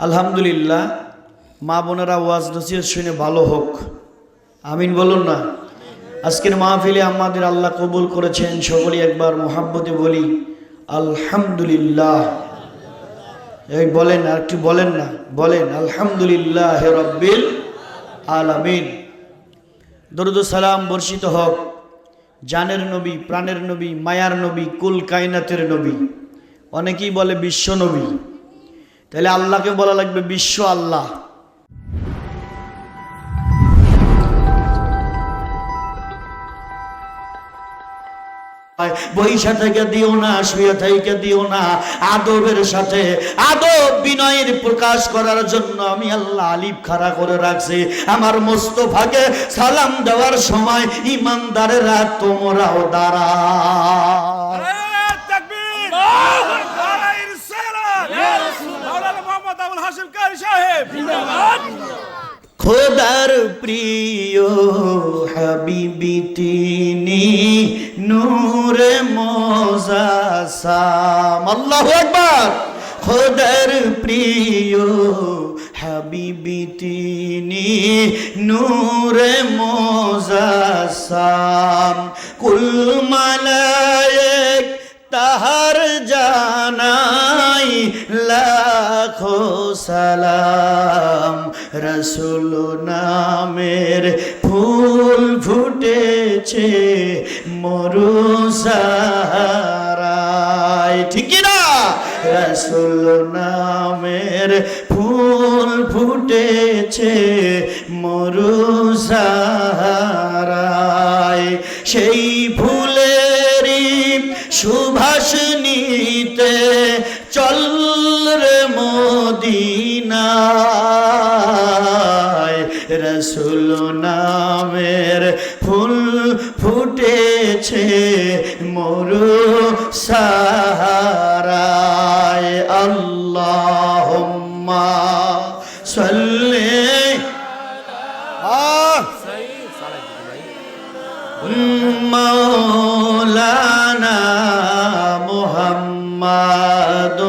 আলহামদুলিল্লাহ, মা বোনেরা ওয়াজ নসিহত শুনে ভালো হোক, আমিন বলুন না। আজকের মাহফিলে আমাদের আল্লাহ কবুল করেছেন, সকলেই একবার মোহাব্বতে বলি আলহামদুলিল্লাহ। এই বলেন, আর একটু বলেন না, বলেন আলহামদুলিল্লাহ রাব্বিল আলামিন। দরুদ ও সালাম বর্ষিত হোক জানের নবী, প্রাণের নবী, মায়ার নবী, কুল কায়নাতের নবী। অনেকেই বলে বিশ্ব নবী, তাহলে আল্লাহকে বলা লাগবে বিশ্ব আল্লাহ। বৈশা থেকে দিও না, শুয়ে থেকে দিও না, আদবের সাথে আদব বিনয়ের প্রকাশ করার জন্য আমি আল্লাহ আলিফ খাড়া করে রাখছি। আমার মোস্তফাকে সালাম দেওয়ার সময় ইমানদারেরা তোমরাও দাঁড়াও। খোদার প্রিয় হাবিবি তিনি, নূরে মোজাসাম। আল্লাহু আকবার। খোদার প্রিয় হাবিবি তিনি, নূরে মোজাসাম। কুল মালায়েক তাহার জানাই লাখো সালাম। রসুল নামের ফুল ফুটেছে মরু সাহারায়, ঠিক না? রসুল নামের ফুল ফুটেছে মরু সাহারায়। সেই ফুলেরই সুভাষ নিতে চল রে মদিনায়। রসুল নামের ফুল ফুটেছে মরু সাহারায়। আল্লাহুম্মা সাল্লি মাওলানা মুহাম্মাদ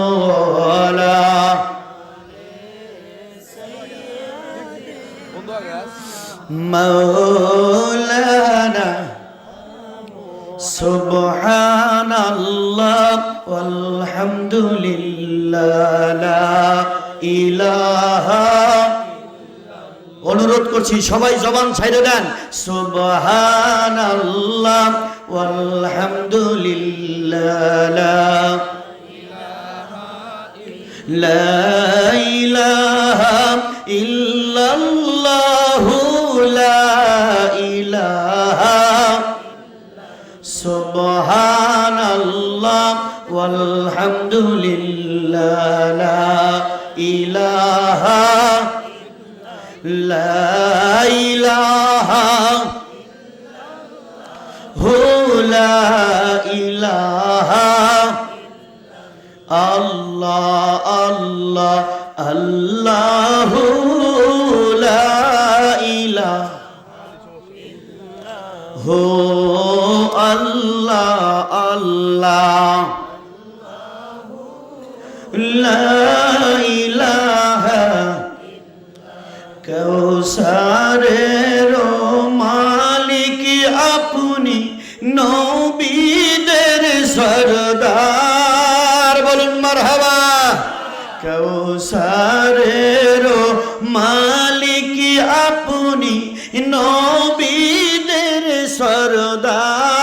মাওলানা। সুবহানাল্লাহ ওয়ালহামদুলিল্লাহ লা ইলাহা। অনুরোধ করছি সবাই জবান ছাইড়ে দেন। সুবহানাল্লাহ ওয়ালহামদুলিল্লাহ লা ইলাহা ইল্লাল্লাহু লা ইলাহা। সুবহানাল্লাহ ওয়ালহামদুলিল্লাহ লা ইলাহা লা ইলাহা হু লা ইলাহা। আল্লাহ আল্লাহ আল্লাহু লা ইলাহা আল্লাহ আল্লাহ লা ইলাহা। কৌসারের মালিক আপনি, নবীদের সরদার, বলুন মারহাবা। কৌসারের মালিক আপনি, নবীদের সরদার।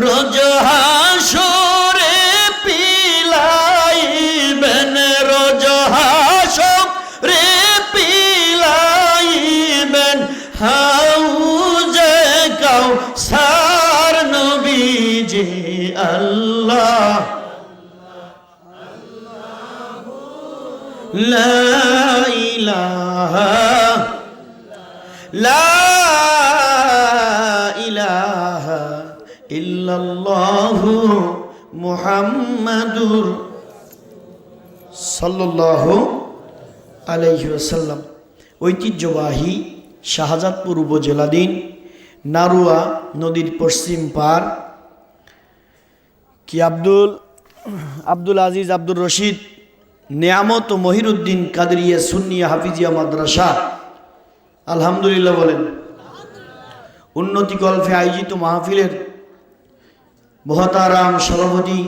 রোজ হাসরে পিলাইবেন, রোজ হাসরে পিলাইবেন হাউজে কাউসার নবীজি। আল্লাহ লা ইলাহা লা ইলাহা ইল্লাল্লাহু মুহাম্মাদুর সাল্লাল্লাহু আলাইহি ওয়াসাল্লাম। ঐতিহ্যবাহী শাহজাদপুর উপজেলাধীন নারুয়া নদীর পশ্চিম পার কি আব্দুল আজিজ আব্দুর রশিদ নিয়ামত ও মহিরুদ্দিন কাদেরিয়া সুন্নিয়া হাফিজিয়া মাদ্রাসা আলহামদুলিল্লাহ বলেন। উন্নতি কল্পে আয়োজিত মাহফিলের মহতারাম সভাপতি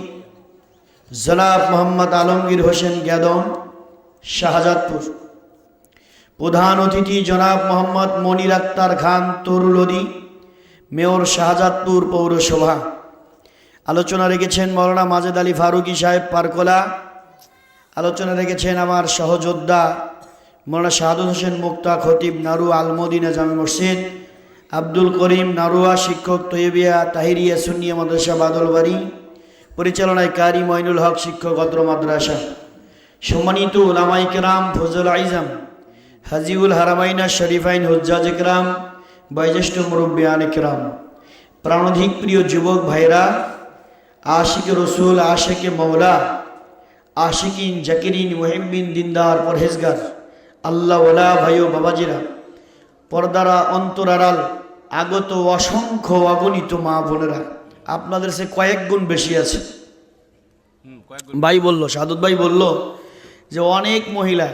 জনাব মোহাম্মদ আলমগীর হোসেন গ্যাদন শাহজাদপুর, প্রধান অতিথি জনাব মোহাম্মদ মনির আক্তার খান তরুলদি, মেয়র শাহজাদপুর পৌরসভা। আলোচনা রেখেছেন মৌলানা মাজেদ আলী ফারুকি সাহেব পারকোলা। আলোচনা রেখেছেন আমার সহযোদ্ধা মৌলানা শাহাদুল হোসেন মুক্তা খতিব নারু আলমদিনা জামে মসজিদ, আব্দুল করিম নারুয়া শিক্ষক তৈবিয়া তাহিরিয়া সুন্নিয়া মাদ্রাসা বাদলবাড়ি, পরিচালনায় কারি মঈনুল হক শিক্ষক অত্র মাদ্রাসা। সম্মানিত উলামায়ে কেরাম, ফজল আইজাম, হাজিউল হারামাইনা শরীফাইন হুজ্জাজ কেরাম, বয়োজ্যেষ্ঠ মুরব্বিয়ানে কেরাম, প্রাণাধিক প্রিয় যুবক ভাইরা, আশিক রসুল, আশিকে মৌলা, আশিকিন জাকিরিন মুহিব্বিন দিনদার পরহেজগার আল্লাহ ওয়ালা ভাই ও বাবাজিরা, পর্দারা অন্তরারাল আগত অসংখ্য অগণিত মা বোনেরা, আপনাদের সে কয়েক গুণ বেশি আছে। ভাই বলল, সাদত ভাই বলল যে অনেক মহিলা,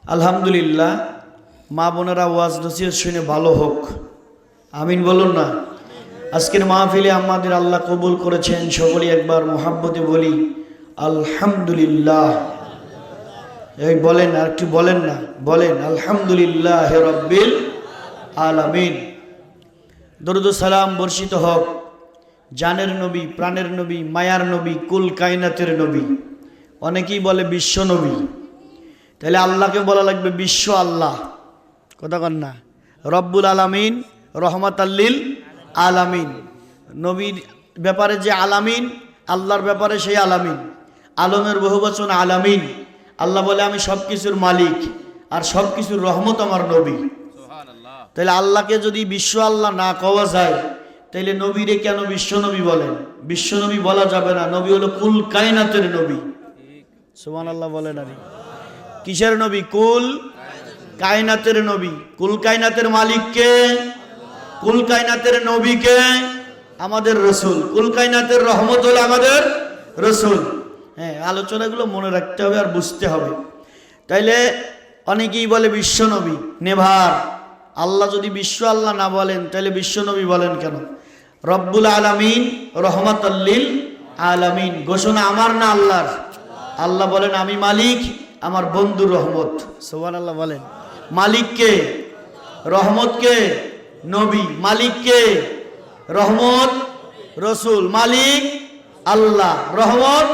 আলহামদুলিল্লাহ মা বোনেরা ওয়াজ নসিহত শুনে ভালো হোক, আমিন বলুন না। আজকের মাহফিলে আমাদের আল্লাহ কবুল করেছেন, সকলে একবার মোহাব্বতে বলি আলহামদুলিল্লাহ। এই বলেন, আর একটু বলেন না, বলেন আলহামদুলিল্লাহ রাব্বিল আলামিন। দরুদ ও সালাম বর্ষিত হোক জানের নবী, প্রাণের নবী, মায়ার নবী, কুল কায়নাতের নবী, অনেকেই বলে বিশ্ব নবী, তাহলে আল্লাহকে বলা লাগবে বিশ্ব আল্লাহ, কথা কন না, রব্বুল আলামিন, রহমাতাল্লিল আলামিন। নবীর ব্যাপারে যে আলামিন, আল্লাহর ব্যাপারে সেই আলামিন, আলমের বহুবচন আলামিন। আল্লাহ বলে আমি সব কিছুর মালিক আর সব কিছুর রহমত আমার নবী। তাহলে আল্লাহকে যদি বিশ্ব আল্লাহ না কওয়া যায়, তাইলে নবীরে কেন বিশ্ব নবী বলেন? বিশ্ব নবী বলা যাবে না, নবী হলো কুল কায়নাতের নবী। সুবহানাল্লাহ বলেন। আরে কিসের নবী? কুল কায়নাতের নবী। কুল কায়নাতের মালিককে, কুল কায়নাতের নবীকে আমাদের রসুল, কুল কায়নাতের রহমত হলো আমাদের রসুল। হ্যাঁ, আলোচনাগুলো মনে রাখতে হবে আর বুঝতে হবে। তাইলে অনেকেই বলে বিশ্ব নবী, নেভার। আল্লাহ যদি বিশ্ব আল্লাহ না বলেন, তাহলে বিশ্ব নবী বলেন কেন? রব্বুল আলামিন, রহমাতাল্লিল আলামিন, ঘোষণা আমার না আল্লাহর। আল্লাহ বলেন আমি মালিক, আমার বন্ধু রহমত। সুবহানাল্লাহ বলেন। মালিককে, রহমতকে নবী, মালিককে রহমত রসুল। মালিক আল্লাহ, রহমত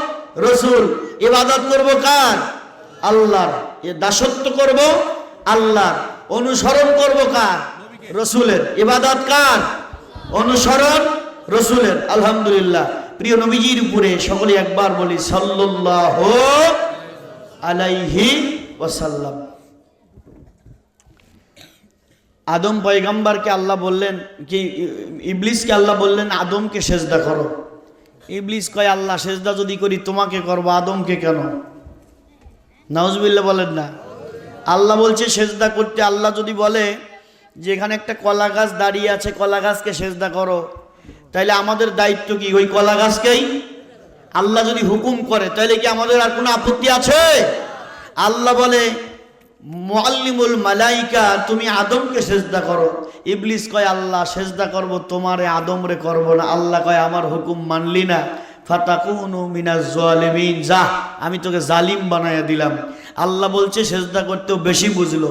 রসুল। ইবাদত করব কার? আল্লাহর। এ দাসত্ব করব আল্লাহর। অনুসরণ করব কার? রসুলের। ইবাদত কার? অনুসরণ রসুলের। আলহামদুলিল্লাহ। প্রিয় নবীজির উপরে সকলে একবার বলি সাল্লাল্লাহু আলাইহি ওয়াসাল্লাম। আদম পয়গম্বরকে আল্লাহ বললেন কি, ইবলিসকে আল্লাহ বললেন আদমকে সেজদা করো। ইবলিস কয় আল্লাহ সেজদা যদি করি তোমাকে করবো, আদমকে কেন? নাউজুবিল্লাহ বলেন না। আল্লাহ বলছে সেজদা করতে। আল্লাহ যদি বলে যে এখানে একটা কলা গাছ দাঁড়িয়ে আছে, কলা গাছকে সেজদা করো, তাইলে আমাদের দায়িত্ব কি ওই কলা গাছকেই? আল্লাহ যদি হুকুম করে তাহলে কি আমাদের আর কোনো আপত্তি আছে? আল্লাহ বলে মুআল্লিমুল মালাইকা তুমি আদমকে সেজদা করো। ইবলিস কয় আল্লাহ সেজদা করব তোমারে, আদমরে করব না। আল্লাহ কয় আমার হুকুম মানলি না, ফাতাকুনু মিনাজ জালিমিন, যা আমি তোকে জালিম বানায়া দিলাম। আল্লাহ বলছে সেজদা করতেও বেশি বুঝলো,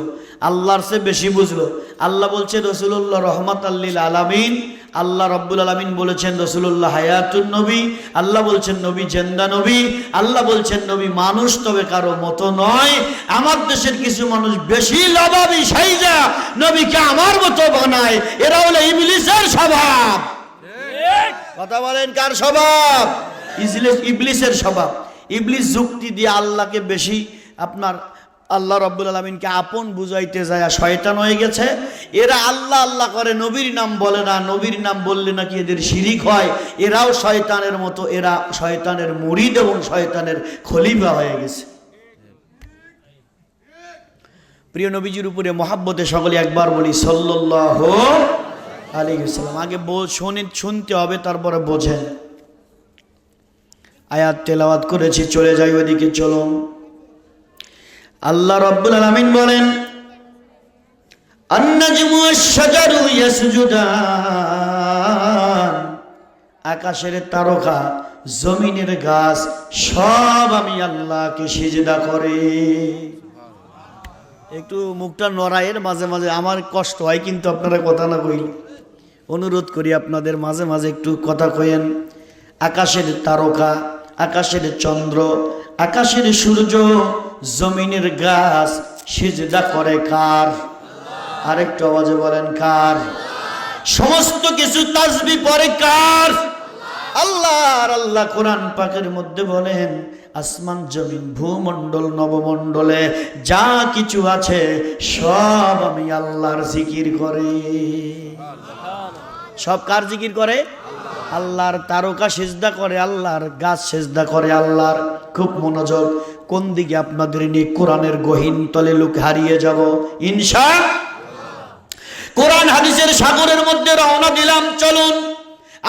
আল্লাহর সে বেশি বুঝলো। আল্লাহ বলছে রাসূলুল্লাহ রহমাতাল্লিল আলামিন। আল্লাহ রব্বুল আলামিন বলেছেন রাসূলুল্লাহ হায়াতুন নবী। আল্লাহ বলছেন নবী জিন্দা নবী। আল্লাহ বলছেন নবী মানুষ, তবে কারো মতো নয়। আমার দেশের কিছু মানুষ বেশি লবাবি সাইজা নবীকে আমার মতো বানায়, এরা হলো ইবলিসের স্বভাব। কথা বলেন কার স্বভাব? ইবলিসের স্বভাব। ইবলিস যুক্তি দিয়ে আল্লাহকে বেশি আপনার আল্লাহ রব্বুল আলামিনকে আপন বুঝাইতে যায় শয়তান হয়ে গেছে। এরা আল্লাহ আল্লাহ করে, নবীর নাম বলে না। নবীর নাম বললে নাকি এদের শিরিক হয়। এরাও শয়তানের মতো, এরা শয়তানের মুরিদ এবং শয়তানের খলিফা হয়ে গেছে। প্রিয় নবীজির উপরে মহাব্বতে সকলে একবার বলি সাল্লাল্লাহু আলাইহি ওয়াসাল্লাম। আগে শুনতে হবে, তারপরে বোঝেন। আয়াত তেলাওয়াত করেছি, চলে যাই ওইদিকে। চলুন। আল্লাহ রাব্বুল আলামিন বলেন আন-নাজমু ওয়াশ-শাজারু ইয়াসজুদান, আকাশের তারকা, জমিনের গাছ সব আমি আল্লাহকে সিজদা করে। একটু মুখটা নড়াইয়ের মাঝে মাঝে আমার কষ্ট হয়, কিন্তু আপনারা কথা না কই, অনুরোধ করি আপনাদের মাঝে মাঝে একটু কথা কইেন। আকাশের তারকা, আকাশের চন্দ্র, আকাশের সূর্য, জমিনের গাছ সিজদা করে কার? আরেকটু আওয়াজে বলেন কার? সমস্ত কিছু তাসবিহ পড়ে কার? আল্লাহর। আল্লাহ কোরআন পাকের মধ্যে বলেন আসমান জমিন ভূমণ্ডল নবমণ্ডলে যা কিছু আছে সব আমি আল্লাহর জিকির করে। সব কার জিকির করে? আল্লাহর। তারকা সিজদা করে আল্লাহর, গাছ সিজদা করে আল্লাহর। খুব মনোযোগ, কোন দিকে আপনাদের নিয়ে কোরআনের গহীন তলে লুক হারিয়ে যাব ইনশাআল্লাহ। কোরআন হাদিসের সাগরের মধ্যে রওনা দিলাম, চলুন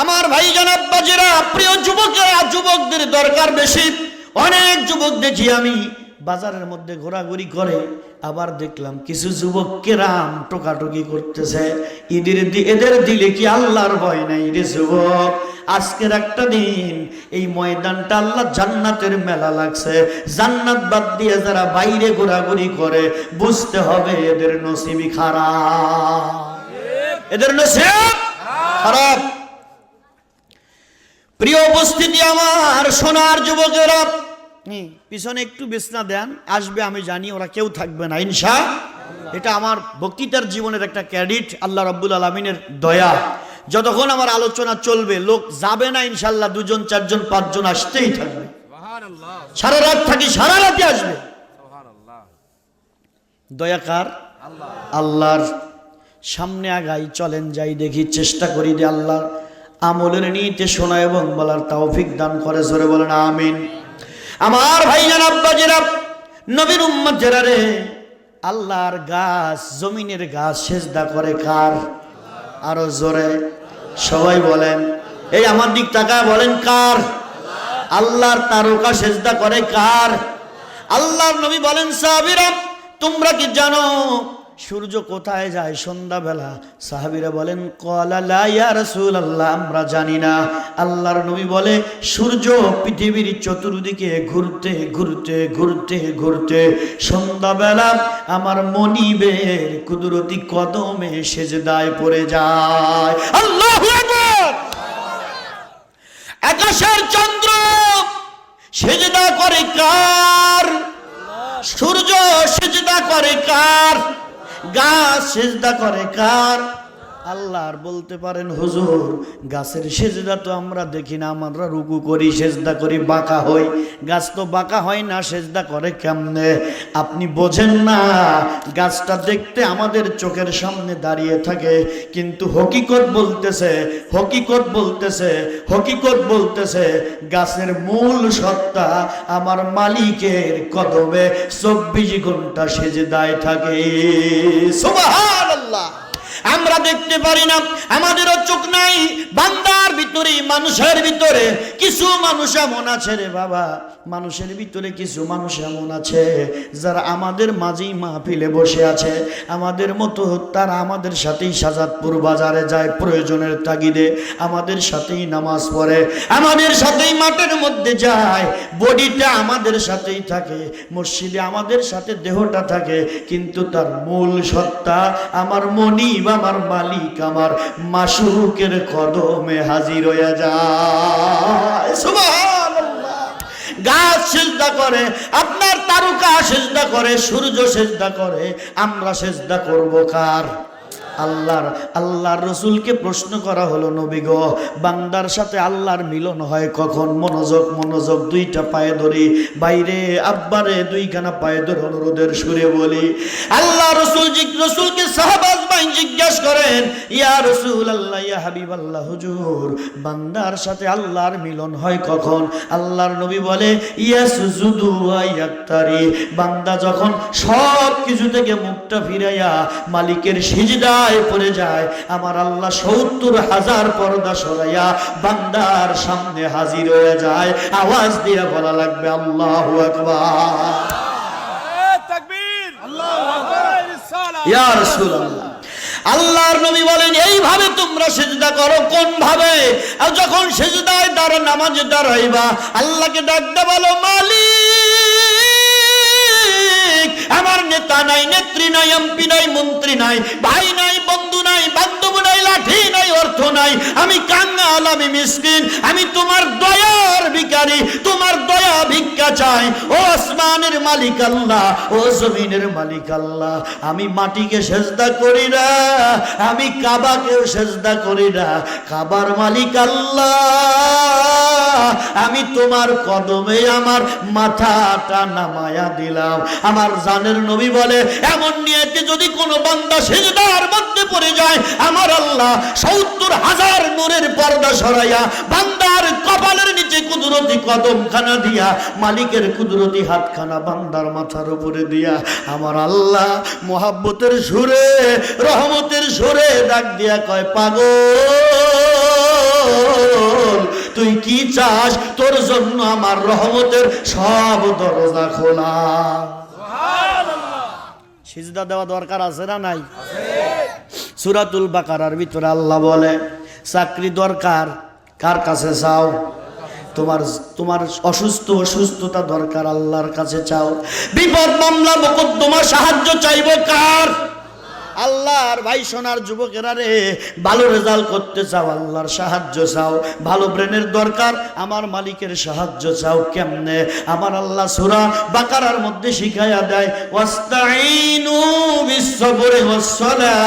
আমার ভাই জানাব বাজেরা, প্রিয় যুবকেরা, যুবকদের দরকার বেশি। অনেক যুবক দেখি আমি বাজারের মধ্যে ঘোরাঘুরি করে, আবার দেখলাম কিছু যুবক কেরাম টোকাটুকি করতেছে। এদের দিলে কি আল্লাহর ভয় নাই রে যুবক? আজকের একটা দিন এই ময়দানটা আল্লাহ জান্নাতের মেলা লাগছে। জান্নাত বাদ দিয়ে যারা বাইরে ঘোরাঘুরি করে বুঝতে হবে এদের নসিবই খারাপ, এদের নসিব খারাপ। প্রিয় উপস্থিতি আমার সোনার যুবকেরা, পিছনে একটু বিছনা দেন, আসবে আমি জানি, ওরা কেউ থাকবে না ইনশাআল্লাহ। এটা আমার বক্তৃতার জীবনের একটা ক্রেডিট, আল্লাহ রাব্বুল আলামিনের দয়া। যতক্ষণ আমার আলোচনা চলবে লোক যাবে না ইনশাআল্লাহ, 2 জন 4 জন 5 জন আসতেই থাকবে। সারা রাত থাকি, সারা রাতে আসবে। দয়া কার? আল্লাহর। সামনে আগাই, চলেন যাই, দেখি, চেষ্টা করি যে আল্লাহর আমলের নিতে শোনা এবং বলার তৌফিক দান করে। জোরে বলেন আমিন। আমার ভাইজান আব্বাজিরা, নবীর উম্মতেরা রে, আল্লাহর গাছ, জমিনের গাছ সিজদা করে কার? আরো জোরে সবাই বলেন, এই আমার দিক তাকায় বলেন কার? আল্লাহর। তারকা সিজদা করে কার? আল্লাহর নবী বলেন সাহাবীরা তোমরা কি জানো সূর্য কোথায় যায় সন্ধ্যাবেলা? সাহাবীরা বলেন ক্বালা লা ইয়া রাসূলুল্লাহ, আমরা জানি না। আল্লাহর নবী বলে সূর্য পৃথিবীর চতুর্দিকে ঘুরতে ঘুরতে ঘুরতে ঘুরতে সন্ধ্যাবেলা আমার মনিবের কুদরতি কদমে সেজদায় পড়ে যায়। আল্লাহু আকবার। আকাশের চন্দ্র সেজদা করে কার? সূর্য সেজদা করে কার? গাছ সেজদা করে কার? আল্লাহর। বলতে পারেন হুজুর গাছের সেজদা তো আমরা দেখি না, আমরা রুকু করি, সেজদা করি, বাঁকা হই, গাছ তো বাঁকা হয় না, সেজদা করে কেমনে? আপনি বোঝেন না, গাছটা দেখতে আমাদের চোখের সামনে দাঁড়িয়ে থাকে, কিন্তু হকিকত বলতেছে, হকিকত বলতেছে, হকিকত বলতেছে গাছের মূল সত্তা আমার মালিকের কদমে 24 ঘন্টা সেজদায় থাকে। সুবহানাল্লাহ। আমরা দেখতে পারি না, আমাদেরও চোখ নাই। বান্দার ভিতরে, মানুষের ভিতরে কিছু মানুষ এমন আছে রে বাবা, মানুষের ভিতরে কিছু মানুষ এমন আছে যারা আমাদের মাঝেই মাহফিলে বসে আছে, আমাদের মতো। তারা আমাদের সাথেই শাহজাদপুর বাজারে যায় প্রয়োজনের তাগিদে, আমাদের সাথেই নামাজ পড়ে, আমাদের সাথেই মাঠের মধ্যে যায়, বডিটা আমাদের সাথেই থাকে, মসজিদে আমাদের সাথে দেহটা থাকে, কিন্তু তার মূল সত্তা আমার মনিব, আমার মালিক, আমার মাশরুকের কদমে হাজির হয়ে যায়। সুবহানাল্লাহ। গাছ সিজদা করে, আপনার তারকা সিজদা করে, সূর্য সিজদা করে, আমরা সিজদা করব কার? আল্লাহর। আল্লাহর রাসূলকে প্রশ্ন করা হলো নবী গো, বান্দার সাথে আল্লাহর মিলন হয় কখন? মনোযোগ, মনোযোগ, 2টা পায়ে ধরি, বাইরে আব্বারে 2খানা পায়ে ধরে অনুরোধের সুরে বলি। আল্লাহ রাসূলকে সাহাবাজ ভাই জিজ্ঞাসা করেন, ইয়া রাসূলুল্লাহ, ইয়া হাবিবাল্লাহ, হুজুর বান্দার সাথে আল্লাহর মিলন হয় কখন? আল্লাহর নবী বলে ইয়াসজুদু ওয়া ইয়াক্তারি, বান্দা যখন সব কিছু থেকে মুখটা ফিরাইয়া মালিকের সিজদা পড়ে যায়, আমার আল্লাহ 70,000 পর্দা সরাইয়া বান্দার সামনে হাজির হয়ে যায়। আওয়াজ দিয়ে বলা লাগবে আল্লাহু আকবার। ইয়া রাসূলুল্লাহ। আল্লাহর নবী বলেন এইভাবে তোমরা সিজদা করো। কোন ভাবে? আর যখন সিজদায় নামাজে দাঁড়াইবা আল্লাহকে ডাকতে বলো, মালিক, আমার নেতা নাই, নেত্রী নাই, এমপি নাই, মন্ত্রী নাই, ভাই নাই, বন্ধু নাই, বান্ধব নাই, লাঠি নাই, অর্থ নাই, আমি কাঙ্গাল, আমি মিসকিন, আমি তোমার দয়ার ভিখারি, তোমার দয়া ভিক্ষা চাই। ও আসমানের মালিক আল্লাহ, ও জমিনের মালিক আল্লাহ, আমি মাটিকে সেজদা করি না, আমি কাবাকেও সেজদা করি না, কাবার মালিক আল্লাহ, আমি তোমার কদমে আমার মাথাটা নামায়া দিলাম। আমার জানের নবী বলে এমন নিয়তে যদি কোনো বান্দা সিজদার মধ্যে পড়ে যায়, আমার আল্লাহ ৭০,০০০ নূরের পর্দা সরাইয়া বান্দার কপালের নিচে কুদরতি কদমখানা দিয়া, মালিকের কুদরতি হাতখানা বান্দার মাথার উপরে দিয়া, আমার আল্লাহ মোহাব্বতের সুরে, রহমতের সুরে ডাক দিয়া কয়, পাগল, তুই কি চাস? তোর জন্য আমার রহমতের সব দরজা খোলা। সিজদা দেওয়া দরকার আছে না নাই? সূরাতুল বাকারার ভিতরে আল্লাহ বলে, চাকরি দরকার, কার কাছে চাও? তোমার অসুস্থতা দরকার, আল্লাহর কাছে চাও। বিপদ মামলা মোকদ্দমা সাহায্য চাইবো কার? আল্লাহর। ভাই সোনার যুবকেরা রে, ভালো রেজাল্ট করতে চাও, আল্লাহর সাহায্য চাও। ভালো ব্রেনের দরকার, আমার মালিকের সাহায্য চাও। কেমনে? আমার আল্লাহ সূরা বাকারার মধ্যে শিখাইয়া দেয়, ওয়াস্তাইনু বিসসবরি ওয়াসসালাহ,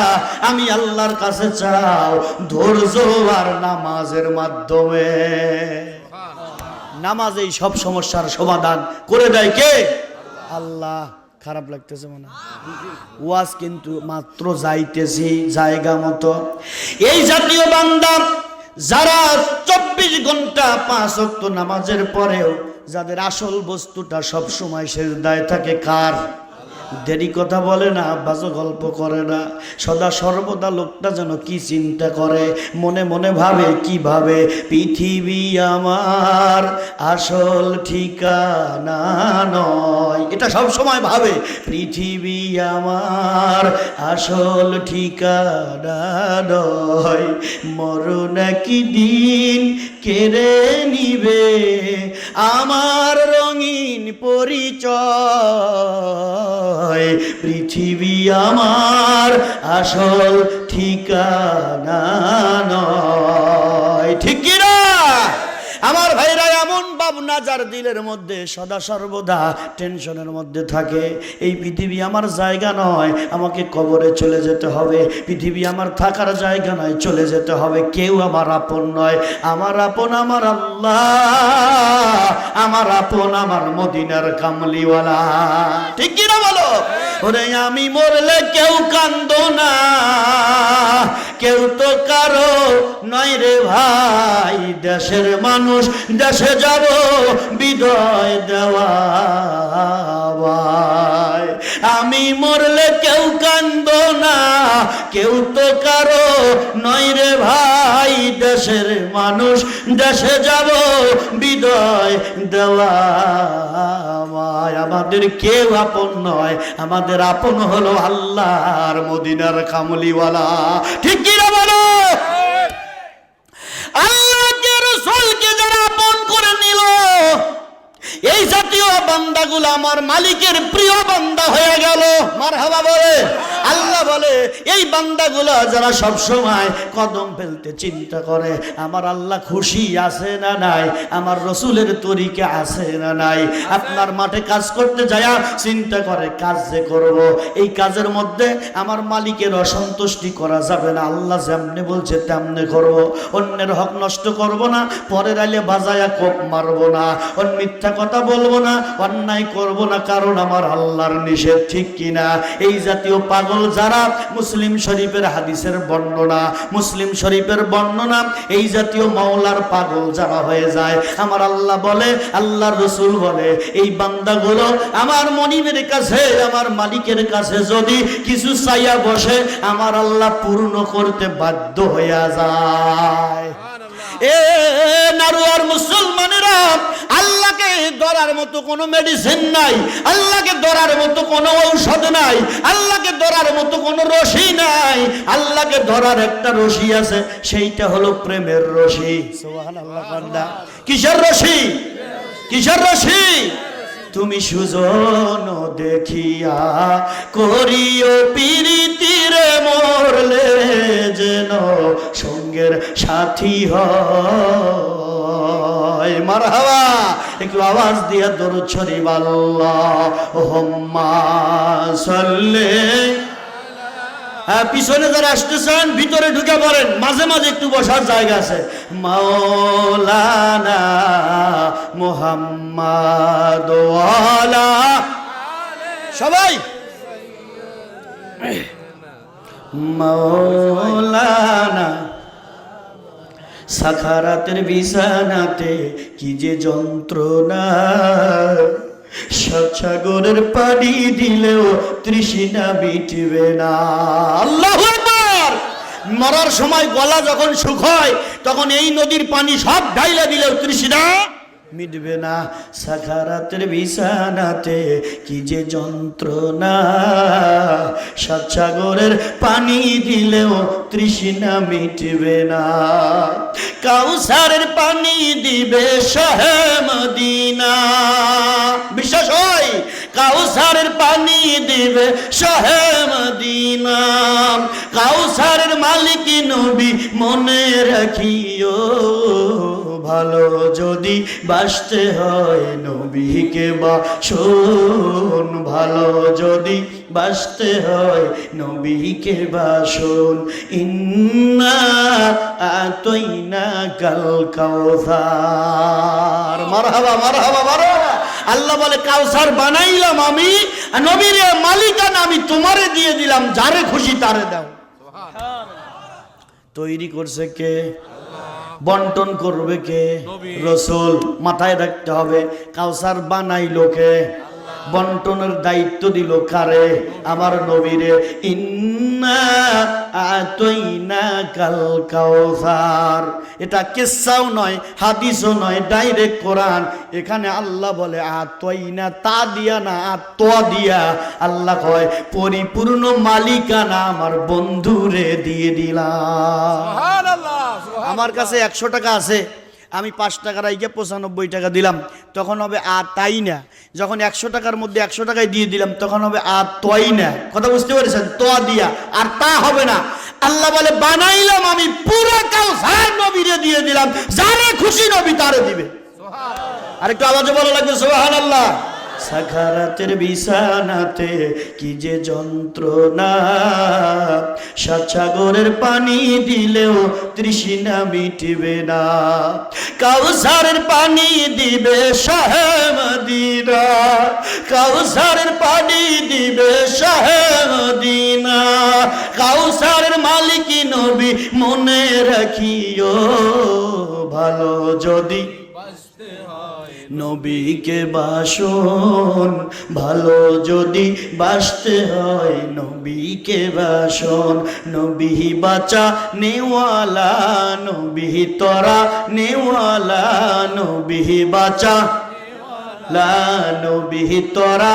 আমি আল্লাহর কাছে চাও ধৈর্য আর নামাজের মাধ্যমে। নামাজ এই সব সমস্যার সমাধান করে দেয় কে? আল্লাহ। খারাপ লাগতেছে মনে ওয়াজ, কিন্তু মাত্র যাইতেছি জায়গা মতো। এই জাতীয় বান্দা যারা ২৪ ঘন্টা ৫ ওয়াক্ত নামাজের পরেও যাদের আসল বস্তুটা সব সময় সিজদায় থাকে, কার? দেরি কথা বলে না, বাজে গল্প করে না, সদা সর্বদা লোকটা যেন কি চিন্তা করে, মনে মনে ভাবে, কি ভাবে? পৃথিবী আমার আসল ঠিকানা নয়, এটা সব সময় ভাবে। পৃথিবী আমার আসল ঠিকানা নয়, মরণ একদিন কেড়ে নিবে আমার রঙিন পরিচয়, পৃথিবী আমার আসল ঠিকানা নয়। ঠিক কি না? আমার ভাইরা, এমন ভাবনা যার দিলের মধ্যে সদা সর্বদা টেনশনের মধ্যে থাকে, এই পৃথিবী আমার জায়গা নয়, আমাকে কবরে চলে যেতে হবে, পৃথিবী আমার থাকার জায়গা নয়, চলে যেতে হবে, কেউ আমার আপন নয়, আমার আপন আমার আল্লাহ, আমার আপন আমার মদিনার কামলিওয়ালা। ঠিক কি না বলো? ওরে আমি মরলে কেউ কান্দো না, কেউ তো কারো নয় রে ভাই, দেশের মানুষ দেশে যাব বিদায় দেওয়া ভাই। আমি মরলে কেউ কান্দো না, কেউ তো কারো নয় রে ভাই, দেশের মানুষ দেশে যাব বিদায় দেওয়া ভাই। আমাদের কেউ আপন নয়, আমাদের আপন হলো আল্লাহর মদিনার কামলিওয়ালা। ঠিক কি না বলো? আল্লাহকে রাসূলকে যারা আপন করে নিল, এই জাতীয় বান্দাগুলো আমার মালিকের প্রিয় বান্দা হয়ে গেল। মারহাবা বলে। আল্লাহ বলে এই বান্দাগুলো যারা সব সময় কদম ফেলতে চিন্তা করে, আমার আল্লাহ খুশি আছে না নাই, আমার রসুলের তরিকা আছে না নাই। আপনার মাঠে কাজ করতে যায় চিন্তা করে, কাজ যে করব, এই কাজের মধ্যে আমার মালিকের অসন্তুষ্টি করা যাবে না, আল্লাহ যেমনি বলছে তেমনি করব, অন্যের হক নষ্ট করব না, পরের আইলে বাজায়া কোপ মারবো না, অন্য মিথ্যা কথা বলবো না, অন্যায় করব না, কারণ আমার আল্লাহর নিষেধ। ঠিক কিনা? এই জাতীয় পাগল যারা, মুসলিম শরীফের হাদিসের বর্ণনা, মুসলিম শরীফের বর্ণনা, এই জাতীয় মাওলার পাগল যারা হয়ে যায়, আমার আল্লাহ বলে, আল্লাহর রাসূল বলে, এই বান্দাগুলো আমার মনিবের কাছে, আমার মালিকের কাছে যদি কিছু চাইয়া বসে, আমার আল্লাহ পূর্ণ করতে বাধ্য হইয়া যায়। এ নারুয়ার মুসলমানেরা, আল্লাহকে ধরার মতো কোনো মেডিসিন নাই, আল্লাহকে ধরার মতো কোনো ঔষধ নাই, আল্লাহকে ধরার মতো কোনো রশি নাই। আল্লাহকে ধরার একটা রশি আছে, সেইটা হলো প্রেমের রশি। সুবহানাল্লাহ। কিসের রশি? কিসের রশি? তুমি সুজন দেখিয়া করিও প্রীতিরে, মরলে যেন সঙ্গের সাথী হয়। মারহাবা। একটু আওয়াজ দিয়া দরুদ শরীফ আল্লাহুম্মা সাল্লি। পিছনে যারা আসতেছেন ভিতরে ঢুকে পড়েন, মাঝে মাঝে একটু বসার জায়গা আছে। মাওলানা মুহাম্মাদ ওয়ালা, সবাই মাওলানা। সাখারাতের বিছানাতে কি যে যন্ত্রণা, সাগরের পানি দিলেও তৃষ্ণা মিটবে না। আল্লাহু আকবার। মরার সময় গলা যখন শুকায়, তখন এই নদীর পানি সব ঢাইলা দিলেও তৃষ্ণা মিটবে না। সাখারাতের বিছানাতে কি যে যন্ত্রণা, সাগরের পানি দিলেও তৃষ্ণা মিটবে না। কাউসারের পানি দিবে শাহে মদিনা, বিশ্বাস হয়? কাউসারের পানি দিবে শাহে মদিনা। কাউসারের মালিক নবী মনে রাখিও, ভালো যদি বাসতে হয় নবীকে বাসুন, ভালো যদি বাসতে হয় নবীকে বাসুন। ইন্না আতাইনাকাল কাউসার। মারহাবা মারহাবা মারহাবা। আল্লাহ বলে কাউসার বানাইলাম আমি, নবীর মালিকানা আমি তোমারে দিয়ে দিলাম, যারে খুশি তারে দাও। তৈরি করছে কে? বন্টন করবে কে? রাসূল। মাথায় রাখতে হবে, কাউসার বানাইলো কে? বন্টনের দায়িত্ব দিল কারে? আমার নবীরে। ইন্না আতাইনাকাল কাউসার। এটা কিসসাও নয়, হাদিসও নয়, ডাইরেক্ট কোরআন। এখানে আল্লাহ বলে আতাইনা, তা দিয়া না, আত্মা দিয়া। আল্লাহ কয় পরিপূর্ণ মালিকানা আমার বন্ধুরে দিয়ে দিলাম। সুবহানাল্লাহ। আমার কাছে 100 টাকা আছে, আমি 5 টাকা রাইকে 95 টাকা দিলাম, তখন হবে তাই না। যখন 100 টাকার মধ্যে 100 টাকায় দিয়ে দিলাম, তখন হবে তাই না। কথা বুঝতে পেরেছেন? তোয়া দিয়া, আর তা হবে না। আল্লাহ বলে বানাইলাম আমি, পুরো কাউসার নবীরে দিয়ে দিলাম, যারে খুশি নবী তারে দিবে। সুবহানাল্লাহ। আরেকটু আওয়াজে বলা লাগবে সুবহানাল্লাহ। সাখারাতের বিছানাতে কি যে যন্ত্রণা, সাগরের পানি দিলেও তৃষ্ণা মিটবে না। কাউসারের পানি দিবে শাহে মদিনা, কাউসারের পানি দিবে শাহে মদিনা। কাউসারের মালিক নবী মনে রাখিও, ভালো যদি নবীকে বাসন, ভালো যদি বাসতে হয় নবীকে বাসন। নবী বাঁচা নেওয়ালা, নবী তরা নেওয়ালা, নবী বাঁচা লা, নবী তরা।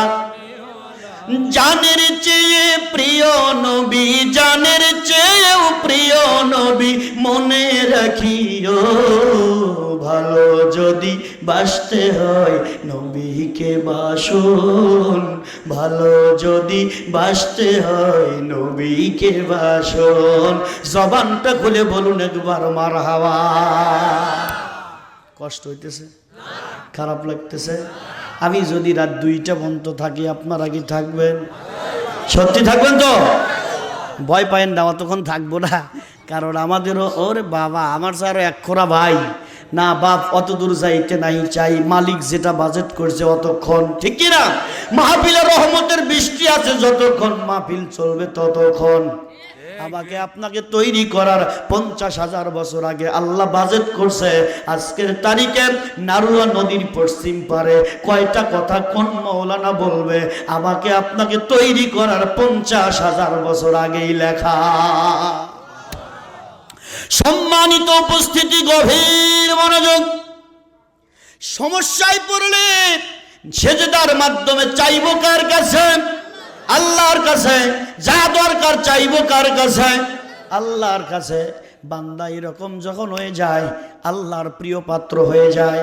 জানের চেয়ে প্রিয় নবী, জানের চেয়েও প্রিয় নবী মনে রাখিও, ভালো যদি বাসতে হয় নবীকে বাসুন, ভালো যদি বাসতে হয় নবীকে বাসুন। জবানটা খুলে বলুন একবার মারহাবা। কষ্ট হইতেছে? খারাপ লাগতেছে? আমি যদি রাত 2টা পর্যন্ত থাকি, আপনারা কি থাকবেন? সত্যি থাকবেন তো? ভয় পায়েন না, অতক্ষণ থাকবো না, কারণ আমাদেরও ওরে বাবা, আমার স্যার 1 খোরা ভাই না বাপ, অত দূর যাইতে নাই চাই, মালিক যেটা বাজেট করছে অতক্ষণ, ঠিক কিনা? মাহফিলের রহমতের বৃষ্টি আছে, যতক্ষণ মাহফিল চলবে ততক্ষণ। আমাকে আপনাকে তৈরি করার 50,000 বছর আগে আল্লাহ বাজেট করছে। আজকের তারিখে নারুয়া নদীর পশ্চিম পারে কয়টা কথা কোন মাওলানা বলবে? আমাকে আপনাকে তৈরি করার 50,000 বছর আগেই লেখা। সম্মানিত উপস্থিতি, গভীর মনোযোগ। সমস্যায় পড়লে সেজদার মাধ্যমে চাইবো কার কাছে? আল্লাহর কাছে। যা দরকার চাইবো কার কাছে? আল্লাহর কাছে। বান্দা এরকম যখন হয়ে যায়, আল্লাহর প্রিয় পাত্র হয়ে যায়,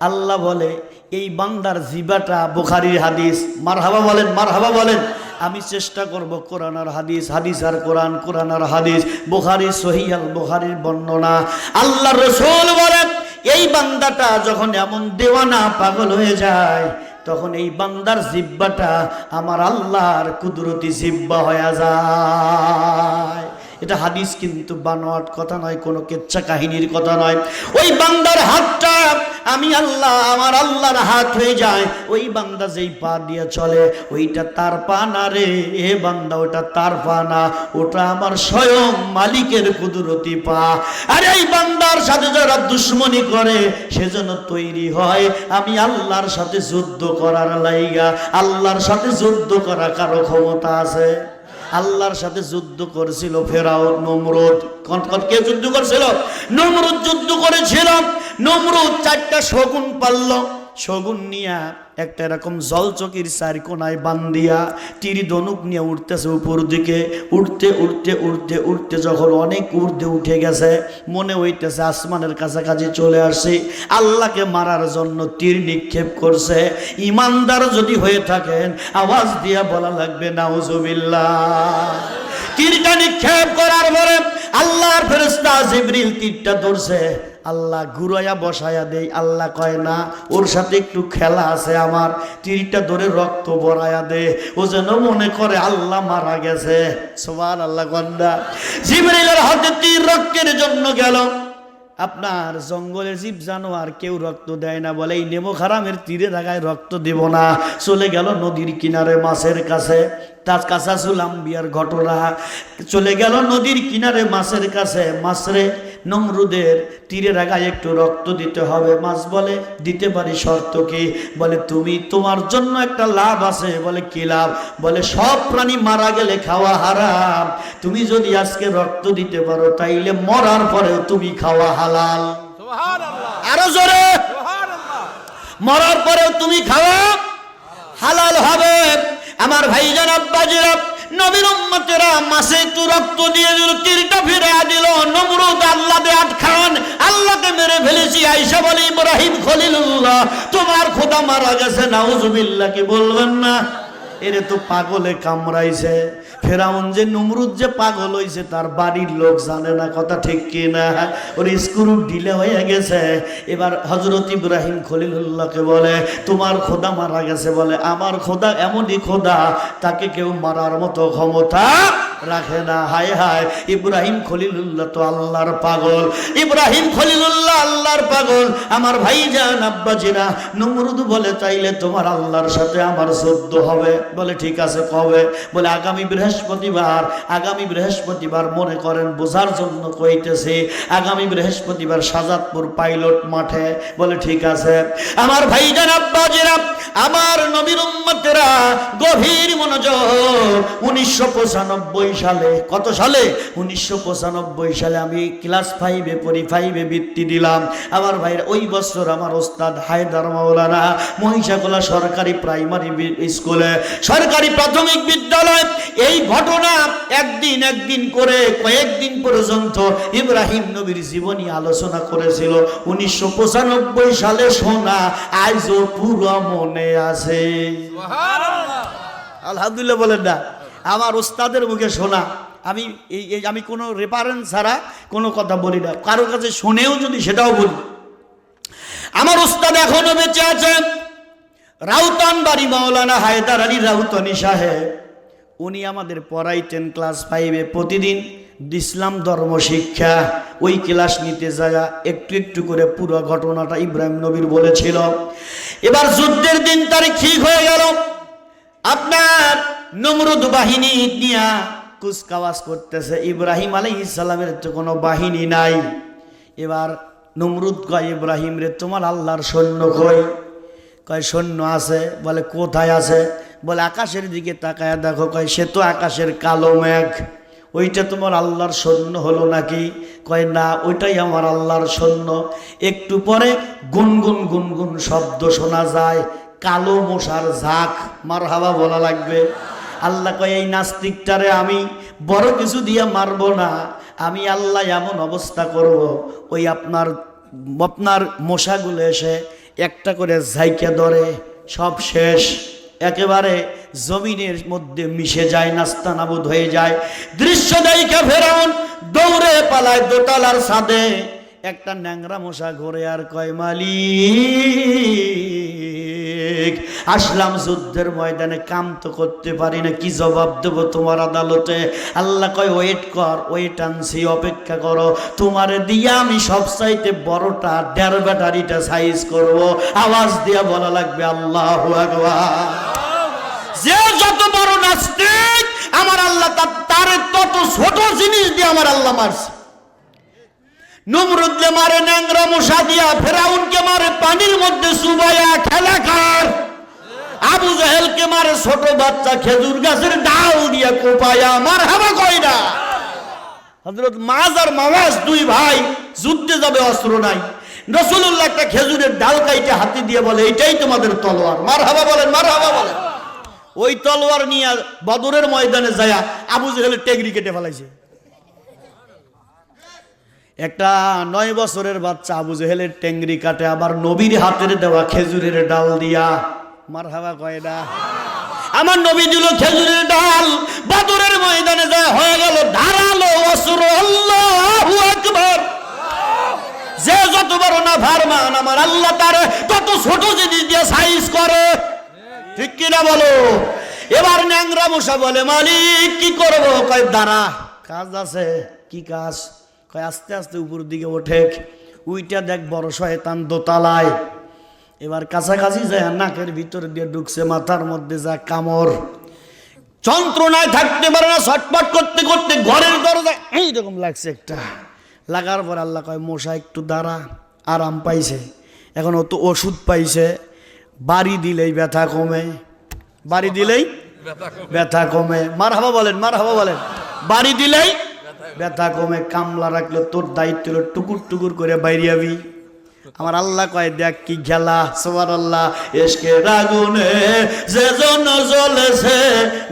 আল্লাহ বলে এই বান্দার জিবাটা, বুখারীর হাদিস, মারহাবা বলেন, মারহাবা বলেন। আমি চেষ্টা করব কোরআন আর হাদিস, হাদিস আর কোরআন, কোরআন আর হাদিস, বুখারী সহিহ আল বুখারীর বর্ণনা। আল্লাহর রাসূল বলেন এই বান্দাটা যখন এমন দেওয়ানা, পাগল হয়ে যায়, তখন এই বান্দার জিহ্বাটা আমার আল্লাহর কুদরতি জিহ্বা হয়ে যায়। এটা হাদিস, কিন্তু বানোয়াট কথা নয়, কোনো কেচ্ছা কাহিনীর কথা নয়। ওই বান্দার হাতটা আমি আল্লাহ, আমার আল্লাহর হাত হয়ে যায়। ওই বান্দা যেই পা দিয়ে চলে ওইটা তার পা না রে, এ বান্দা ওটা তার পা না, ওটা আমার স্বয়ং মালিকের কুদরতি পা। আর এই বান্দার সাথে যারা দুশ্মনী করে সেজন্য তৈরি হয় আমি আল্লাহর সাথে যুদ্ধ করার লাইগা। আল্লাহর সাথে যুদ্ধ করা কারো ক্ষমতা আছে? আল্লাহর সাথে যুদ্ধ করেছিল ফেরাউন, নমরুদ। কে যুদ্ধ করেছিল? নমরুদ যুদ্ধ করেছিল। নমরুদ 4টা শগুন পালল। শগুন নিয়া একটা এরকম জলচকির 4 কোনায় বান্দিয়া তীর ধনুক নিয়ে উঠতেছে উপর দিকে। উঠতে উঠতে উঠতে উঠতে যখন অনেক ঊর্ধ্বে উঠে গেছে, মনে হইতেছে আসমানের কাছাকাছি চলে আসে, আল্লাহকে মারার জন্য তীর নিক্ষেপ করছে। ইমানদার যদি হয়ে থাকেন আওয়াজ দিয়া বলা লাগবে নাউজুবিল্লাহ। তীরটা নিক্ষেপ করার পরে আল্লাহর ফেরেশতা জিবরিল তীরটা ধরছে। আল্লাহ ঘুরাইয়া বসায়া দেই। আল্লাহ কয় না, ওর সাথে একটু খেলা আছে আমার, তীরটা ধরে রক্ত বরাইয়া দে, ও যেন মনে করে আল্লাহ মারা গেছে। সুবহানাল্লাহ। গন্ডা জিবরিলের হাতে তীর রক্তের জন্য গেল। আপনার জঙ্গলের জীব জানোয়ার কেউ রক্ত দেয় না, বলে এই নেমো খারামের তীরে থাকায় রক্ত দেব না। চলে গেল নদীর কিনারে মাছের কাছে। তার কাছাসুল আম্বিয়ার ঘটনা। চলে গেল নদীর কিনারে মাছের কাছে। মাছরে, নমরুদের তীরের আগায় একটু রক্ত দিতে হবে। মাছ বলে দিতে পারি, শর্ত কি? বলে তুমি, তোমার জন্য একটা লাভ আছে। বলে কি লাভ? বলে সব প্রাণী মারা গেলে খাওয়া হারাম, তুমি যদি আজকে রক্ত দিতে পারো তাইলে মরার পরেও তুমি খাওয়া হালাল। সুবহানাল্লাহ। আরো জোরে সুবহানাল্লাহ। মরার পরেও তুমি খাওয়া হালাল হবে। আমার ভাইজান, আব্বাজিরা, নবীর উম্মতেরা মাসে একটু রক্ত দিয়ে দিল, তীরটা ফিরে দিল। নমরুদ আল্লাহ দে আটখান, আল্লাহকে মেরে ফেলেছি। আয়েশা বলে ইব্রাহিম খলিলুল্লাহ তোমার খোদা মারা গেছে, নাউজুবিল্লাহ। কি বলবেন না? এরে তো পাগলে কামড়াইছে। ফেরাউন যে, নমরুদ যে পাগল হইছে তার বাড়ির লোক জানে না, কথা ঠিক কি না? ওর স্ক্রু ঢিলে হয়ে গেছে। এবার হযরত ইব্রাহিম খলিলুল্লাহকে বলে তোমার খোদা মারা গেছে। বলে আমার খোদা এমনই খোদা, তাকে কেউ মারার মতো ক্ষমতা রাখে না। হায় হায়, ইব্রাহিম খলিলুল্লাহ তো আল্লাহর পাগল। ইব্রাহিম খলিলুল্লাহ আল্লাহর পাগল। আমার ভাইজান, আব্বাজিরা, নমরুদ বলে তাইলে তোমার আল্লাহর সাথে আমার যুদ্ধ হবে। বলে ঠিক আছে, কবে? বলে আগামী বৃহস্পতিবার। আগামী বৃহস্পতিবার মনে করেন বোঝার জন্য কইতেছে, আগামী বৃহস্পতিবার সাজাদপুর পাইলট মাঠে। বলে ঠিক আছে। আমার ভাইজান, আব্বাজিরা, আমার নবীর উম্মতেরা, গভীর মনোযোগ। 1995 সালে, কত সালে? 1995 সালে আমি ক্লাস 5-এ পড়ি, 5-এ বৃত্তি দিলাম। আমার ভাইরা, ওই বছর আমার ওস্তাদ হায়দার মাওলানা মহিষাকোলা সরকারি প্রাইমারি স্কুলে, সরকারি প্রাথমিক বিদ্যালয়, এই ঘটনা একদিন করে কয়েকদিন পর্যন্ত ইব্রাহিম নবীর জীবনী আলোচনা করেছিল। 1995 সালে শোনা আজও পুরো মনে আছে। সুবহানাল্লাহ। আলহামদুলিল্লাহ বলেন না? আমার ওস্তাদের মুখে শোনা। আমি কোনো রেফারেন্স ছাড়া কোনো কথা বলি না, কারোর কাছে শুনেও যদি সেটাও বলি। আমার ওস্তাদ এখনো বেঁচে আছেন, রাউতান বাড়ি মাওলানা হায়দার আলী রাউতানি সাহেব। উনি আমাদের পড়াইতেন ক্লাস 5-এ প্রতিদিন ইসলাম ধর্ম শিক্ষা। ওই ক্লাস নিতে যায় একটু একটু করে পুরো ঘটনাটা ইব্রাহিম নবীর বলেছিল। এবার যুদ্ধের দিন তারিখ ঠিক হয়ে গেল। আপনার নমরুদ বাহিনী নিয়ে কুচকাওয়াজ করতেছে। ইব্রাহিম আলাইহিস সালামের তো কোনো বাহিনী নাই। এবার নমরুদ কয় ইব্রাহিম রে, তোমার আল্লাহর সৈন্য কই? কয় সৈন্য আছে। বলে কোথায় আছে? বলে আকাশের দিকে তাকায় দেখো। কয় সে তো আকাশের কালো মেঘ, ওইটা তোমার আল্লাহর সৈন্য হলো নাকি? কয় না, ওইটাই আমার আল্লাহর সৈন্য। একটু পরে গুনগুন গুনগুন শব্দ শোনা যায়, কালো মশার ঝাঁক। মারহাবা বলা লাগবে। আল্লাহ কয় এই নাস্তিকটারে আমি বড় কিছু দিয়ে মারবো না, আমি আল্লাহ এমন অবস্থা করব, ওই আপনার মশাগুলো এসে একটা করে ঝাইকে ধরে, সব শেষ, একেবারে জমিনের মধ্যে মিশে যায়, নাস্তানাবুদ হয়ে যায়। দৃশ্য দেখে ফেরাউন দৌড়ে পালায় দোতলার ছাদে। একটা ন্যাংরা মশা ঘুরে আর কয়, মালিক আসলাম যুদ্ধের ময়দানে, কাম তো করতে পারি না, কি জবাব দেব তোমার আদালতে? আল্লাহ কয় ওয়েট কর, ওয়েট আনছি, অপেক্ষা করো, তোমারে দিয়া আমি সবচাইতে বড়টা 1.5 ব্যাটারিটা সাইজ করব। আওয়াজ দিয়া বলা লাগবে আল্লাহু আকবার। যে যত বড় নাস্তিক আমার আল্লাহ তারে তত ছোট জিনিস দিয়ে আমার আল্লাহ মারছে। নমরুদকে মারে ন্যাংরা মশা দিয়া, ফেরাউনকে মারে পানির মধ্যে চুবাইয়া খেলাকার, আবু জাহেলকে মারে ছোট বাচ্চা খেজুর গাছের ডাল দিয়া কোপায়া। মারহাবা কয় না? হযরত মাজ আর মাওয়াজ দুই ভাই যুদ্ধে যাবে, অস্ত্র নাই। রাসূলুল্লাহ একটা খেজুরের ডাল কাইটে হাতে দিয়ে বলে, এটাই তোমাদের তলোয়ার। মারহাবা বলেন, মারহাবা বলেন। ওই তলোয়ার নিয়ে বদরের ময়দানে যায় আবু জাহেলের টেগরি কেটে ফেলাইছে। একটা 9 বছরের বাচ্চা আবু জাহেলের টেংরি কাটে, আবার নবীর হাতের দেওয়া খেজুরের ডাল দিয়া। মারহাবা কয় না? আমার নবী দিল খেজুরের ডাল, বদরের ময়দানে যায় হয়ে গেল ধারালো অস্ত্র। আল্লাহু আকবার। যে যত বড় না ফারমান আমার আল্লাহ তার তত ছোট জিনিস দিয়ে সাইজ করে, ঠিক কিনা বলো? এবার ন্যাংরা মশা বলে, মালিক কি করব? কয় দাঁড়া, কাজ আছে। কি কাজ? কয় আস্তে আস্তে উপর দিকে ওঠে, উইটা দেখ বড় শয়তান দোতলায়। এবার কাছাকাছি যায়, নাকের ভিতর দিয়ে ঢুকছে, মাথার মধ্যে যা কামড়, যন্ত্রণায় থাকতে পারে না, ছটপট করতে করতে ঘরের দরজা এইরকম লাগছে একটা। লাগার পর আল্লাহ কয় মশা একটু দাঁড়া, আরাম পাইছে, এখন ও তো ওষুধ পাইছে, বাড়ি দিলেই ব্যথা কমে, বাড়ি দিলেই ব্যথা কমে। মারহাবা বলেন, মারহাবা বলেন। বাড়ি দিলেই ব্যথা কমে। কামলা রাখলে তোর দায়িত্ব হলো টুকুর টুকুর করে বাইরে যাবি। আমার আল্লাহ কয় দেখ কি খেলা, সুবহানাল্লাহ। ইশকের আগুনে যে জন জ্বলেছে,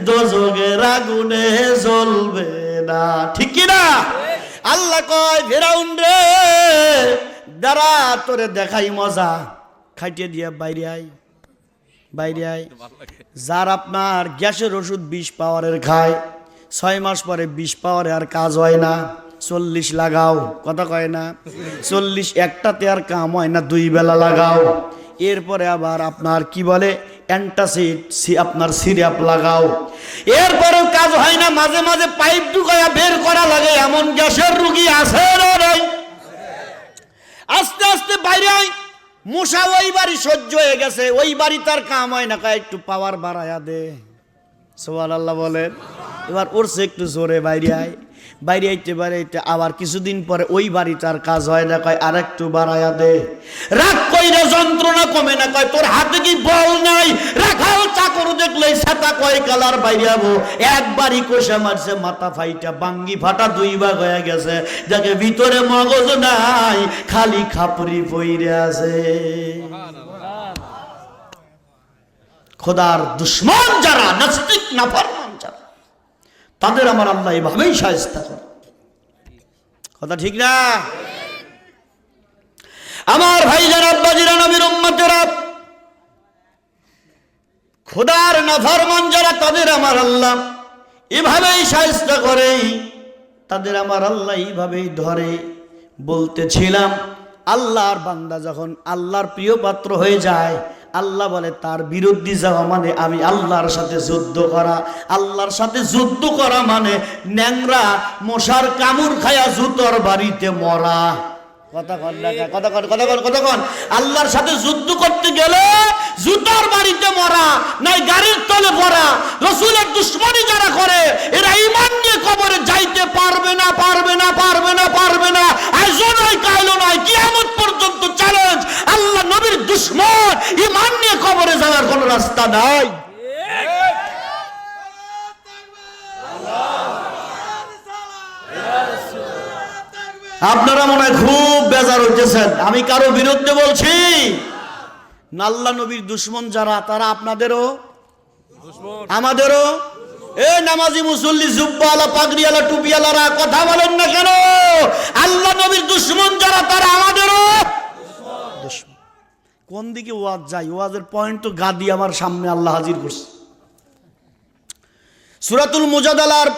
দোজখের আগুনে জ্বলবে না, ঠিক কি না? আল্লাহ কয় ফেরাউন রে দাঁড়া, তোরে দেখাই মজা। খাইতে দিয়া বাইরে আয়, বাইরে আয়। যার আপনার গ্যাসের ওষুধ 20 পাওয়ারের খায়, 6 মাস পরে 20 পাওয়ারে আর কাজ হয় না, 40 লাগাও। কথা কয় না? 40 একটাতে আর কাম হয় না, 2 বেলা লাগাও। এরপরে আবার আপনার কি বলে অ্যান্টাসিড, আপনার সিরাপ লাগাও। এরপরেও কাজ হয় না, মাঝে মাঝে পাইপ ঢুকায়া বের করা লাগে, এমন গ্যাসের রুগী আছে না? আস্তে আস্তে বাইরে আয়। মশা ওই বাড়ি সহ্য হয়ে গেছে, ওই বাড়ি তার কাম হয় না, কয় একটু পাওয়ার বাড়ায়া দে। সুবহানাল্লাহ বলেন। এবার ওরছে একটু জোরে বাইরে আয়, বাইরে আইতে বাড়াইতে আবার কিছুদিন পরে ওই বাড়িটার কাজ হয় না, কয় আর একটু বাড়ায়া দে। রাগ কইরা যন্ত্রণা কমে না, কয় তোর হাতে কি বল নাই? রাখাল চাকর দেখলেই ছাতা কয় কালার বাইরে যাবো। একবারই কষা মারছে, মাথা ফাইটা বাঙ্গি ফাটা 2 ভাগ হয়ে গেছে, যাকে ভিতরে মগজ নাই, খালি খাপড়ি পইরে আছে। খোদার দুশ্মন যারা, নাস্তিক নাফরমান যারা, তাদের আমার আল্লাহ এভাবেই শায়েস্তা করে। কথা ঠিক না? আমার ভাইজান আব্বাজিরা, নবীর উম্মতেরা, খোদার নাফরমান যারা, তাদের আমার আল্লাহ এভাবেই শায়েস্তা করে, তাদের আমার আল্লাহ এইভাবেই ধরে। বলতেছিলাম আল্লাহর বান্দা যখন আল্লাহর প্রিয় পাত্র হয়ে যায়, আল্লাহ বলে তার বিরুদ্ধে যাওয়া মানে আমি আল্লাহর সাথে যুদ্ধ করা। আল্লাহর সাথে যুদ্ধ করা মানে ন্যাংরা মশার কামড় খায়া জুতোর বাড়িতে মরা। কতক্ষণ আল্লাহর সাথে যুদ্ধ করতে গেলে জুতোর বাড়িতে মরা, নাই গাড়ির তলে পড়া। রাসূলের দুশমনি যারা করে, এরা ঈমান নিয়ে কবরে যাইতে পারবে না, পারবে না, পারবে না, পারবে না। আজও নয়, কালও নয়, কিয়ামত পর্যন্ত চ্যালেঞ্জ। আল্লাহ নবীর দুশমন, ঈমান নিয়ে কবরে যাওয়ার কোনো রাস্তা নাই। আপনারা মনে হয় খুব বেজার হইতেছেন, আমি কারো বিরুদ্ধে বলছি না। আল্লাহ নবীর দুশ্মন যারা, তারা আপনাদেরও আমাদেরও। এ নামাজি মুসল্লি জুব্বাওয়ালা পাগড়িওয়ালা টুপিওয়ালারা কথা বলেন না কেন? আল্লাহ নবীর দুশ্মন যারা, তারা আমাদেরও দুশ্মন। কোন দিকে ওয়াজ যায়? ওয়াজের পয়েন্ট তো গাদি আমার সামনে আল্লাহ হাজির করছে। সূরাতুল মুজাদালার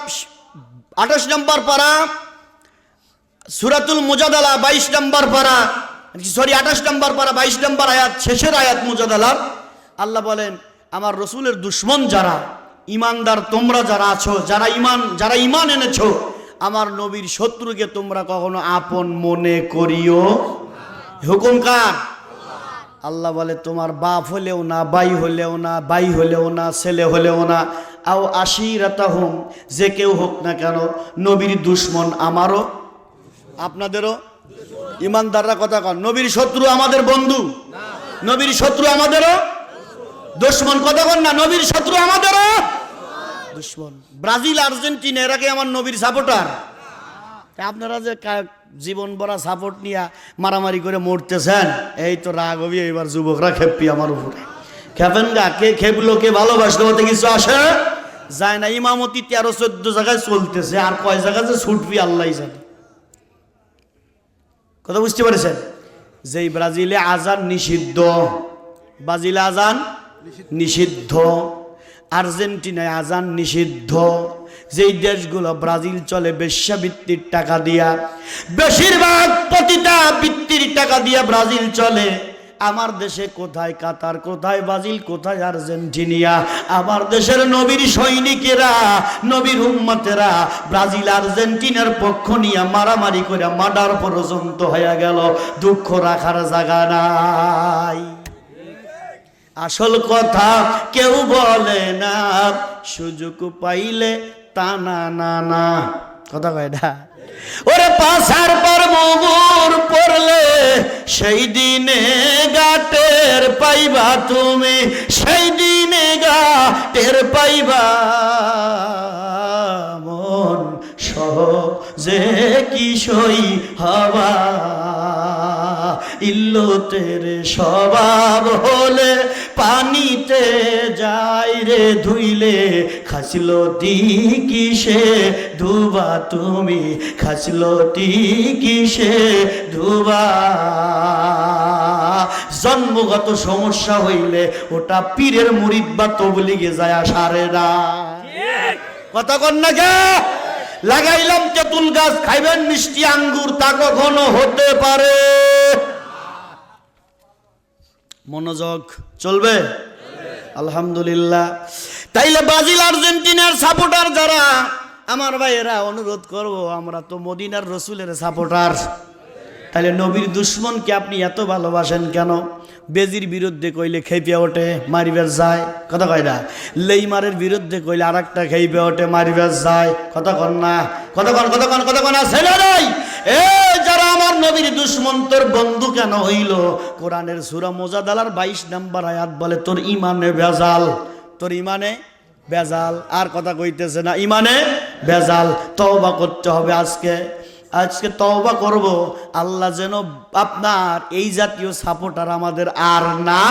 28 নম্বর পারা, সূরাতুল মুজাদালা 22 নম্বর পারা, সরি 28 নম্বর পারা 22 নম্বর আয়াত, শেষের আয়াত মুজাদালার। আল্লাহ বলেন, আমার রসুলের দুশ্মন যারা, ইমানদার তোমরা যারা আছো, যারা ইমান এনেছো, আমার নবীর শত্রুকে তোমরা কখনো আপন মনে করিও। হুকুম কার? আল্লাহ বলে, তোমার বাপ হলেও না, ভাই হলেও না, ভাই হলেও না, ছেলে হলেও না, আও আশিরাতাহুম, যে কেউ হোক না কেন, নবীর দুশ্মন আমারও আপনাদেরও। ইমানদাররা কথা কন, নবীর শত্রু আমাদের বন্ধু, নবীর শত্রু আমাদেরও দুশ্মন। কথা কন না, নবীর শত্রু আমাদেরও দুশ্মন। ব্রাজিল, আর্জেন্টিনা, এরা কি আমার নবীর সাপোর্টার? আপনারা যে জীবন ভরা সাপোর্ট নিয়ে মারামারি করে মরতেছেন, এই তো রাগ হবি এবার যুবকরা খেপি আমার উপরে। খেপেন গা, কে খেপলো, কে ভালোবাসলো, ওতে কিছু আসে যায় না। ইমামতি 13-14 জায়গায় চলতেছে, আর কয় জায়গায় যে ছুটবি আল্লাহ জানে। কথা বুঝতে পেরেছেন? যেই ব্রাজিলে আজান নিষিদ্ধ, ব্রাজিলে আজান নিষিদ্ধ, আর্জেন্টিনায় আজান নিষিদ্ধ, যেই দেশগুলো ব্রাজিল চলে বেশ্যাবৃত্তির টাকা দিয়া, বেশিরভাগ প্রতিটা বৃত্তির টাকা দিয়া ব্রাজিল চলে। আমার দেশে কোথায় কাতার, কোথায় ব্রাজিল, কোথায় আর্জেন্টিনা? আমার দেশের নবীর সৈনিকেরা, নবীর উম্মতেরা ব্রাজিল আর্জেন্টিনার পক্ষ নিয়ে মারামারি করে মার্ডার পর্যন্ত হয়ে গেল। দুঃখ রাখার জায়গা নাই। আসল কথা কেউ বলে না, সুযোগ পাইলে টানা না না। কথা কয় না? ওরে পাশার পর মোগুর পড়লে সেই দিনে গাটের পাইবা তুমি, সেই দিনে গাটের পাইবা। মন সহজে কি সই হওয়া, ইল্লতের স্বভাব হলে পানিতে যায় রে ধুইলে, খাসিল তি কিসে ধুবা তুমি, খাসিল তি কিসে ধুবা। জন্মগত সমস্যা হইলে ওটা পীরের মুরিদ বা তবলিগে যায় সারে না। কথা কন না কে? লাগাইলাম তেঁতুল গাছ, খাইবেন মিষ্টি আঙ্গুর, তা কখনো হতে পারে? মনোযোগ চলবে? আলহামদুলিল্লাহ। তাইলে ব্রাজিল আর্জেন্টিনার সাপোর্টার যারা, আমার ভাইয়েরা, অনুরোধ করব, আমরা তো মদিনার রসুলের সাপোর্টার। তাহলে নবীর দুশ্মনকে আপনি এত ভালোবাসেন কেন? বেজির বিরুদ্ধে কইলে খেপে ওঠে, মারিবার যায়। কথা কয় না? লেইমারের বিরুদ্ধে কইলে আর একটা খেপে ওঠে, মারিবার যায়। কথা কন না? কথা কন, কথা কন, কথা কন আছে না নাই? এ যারা আমার নবীর দুশ্মন, তোর বন্ধু কেন হইল? কোরআনের সূরা মুজাদালার 22 নম্বর আয়াত বলে, তোর ইমানে ভেজাল, তোর ইমানে ভেজাল। আর কথা কইতেছে না, ইমানে ভেজাল। তওবা করতে হবে আজকে তওবা করব, আল্লাহ যেন আপনার এই জাতীয় সাপোর্টার আমাদের আর না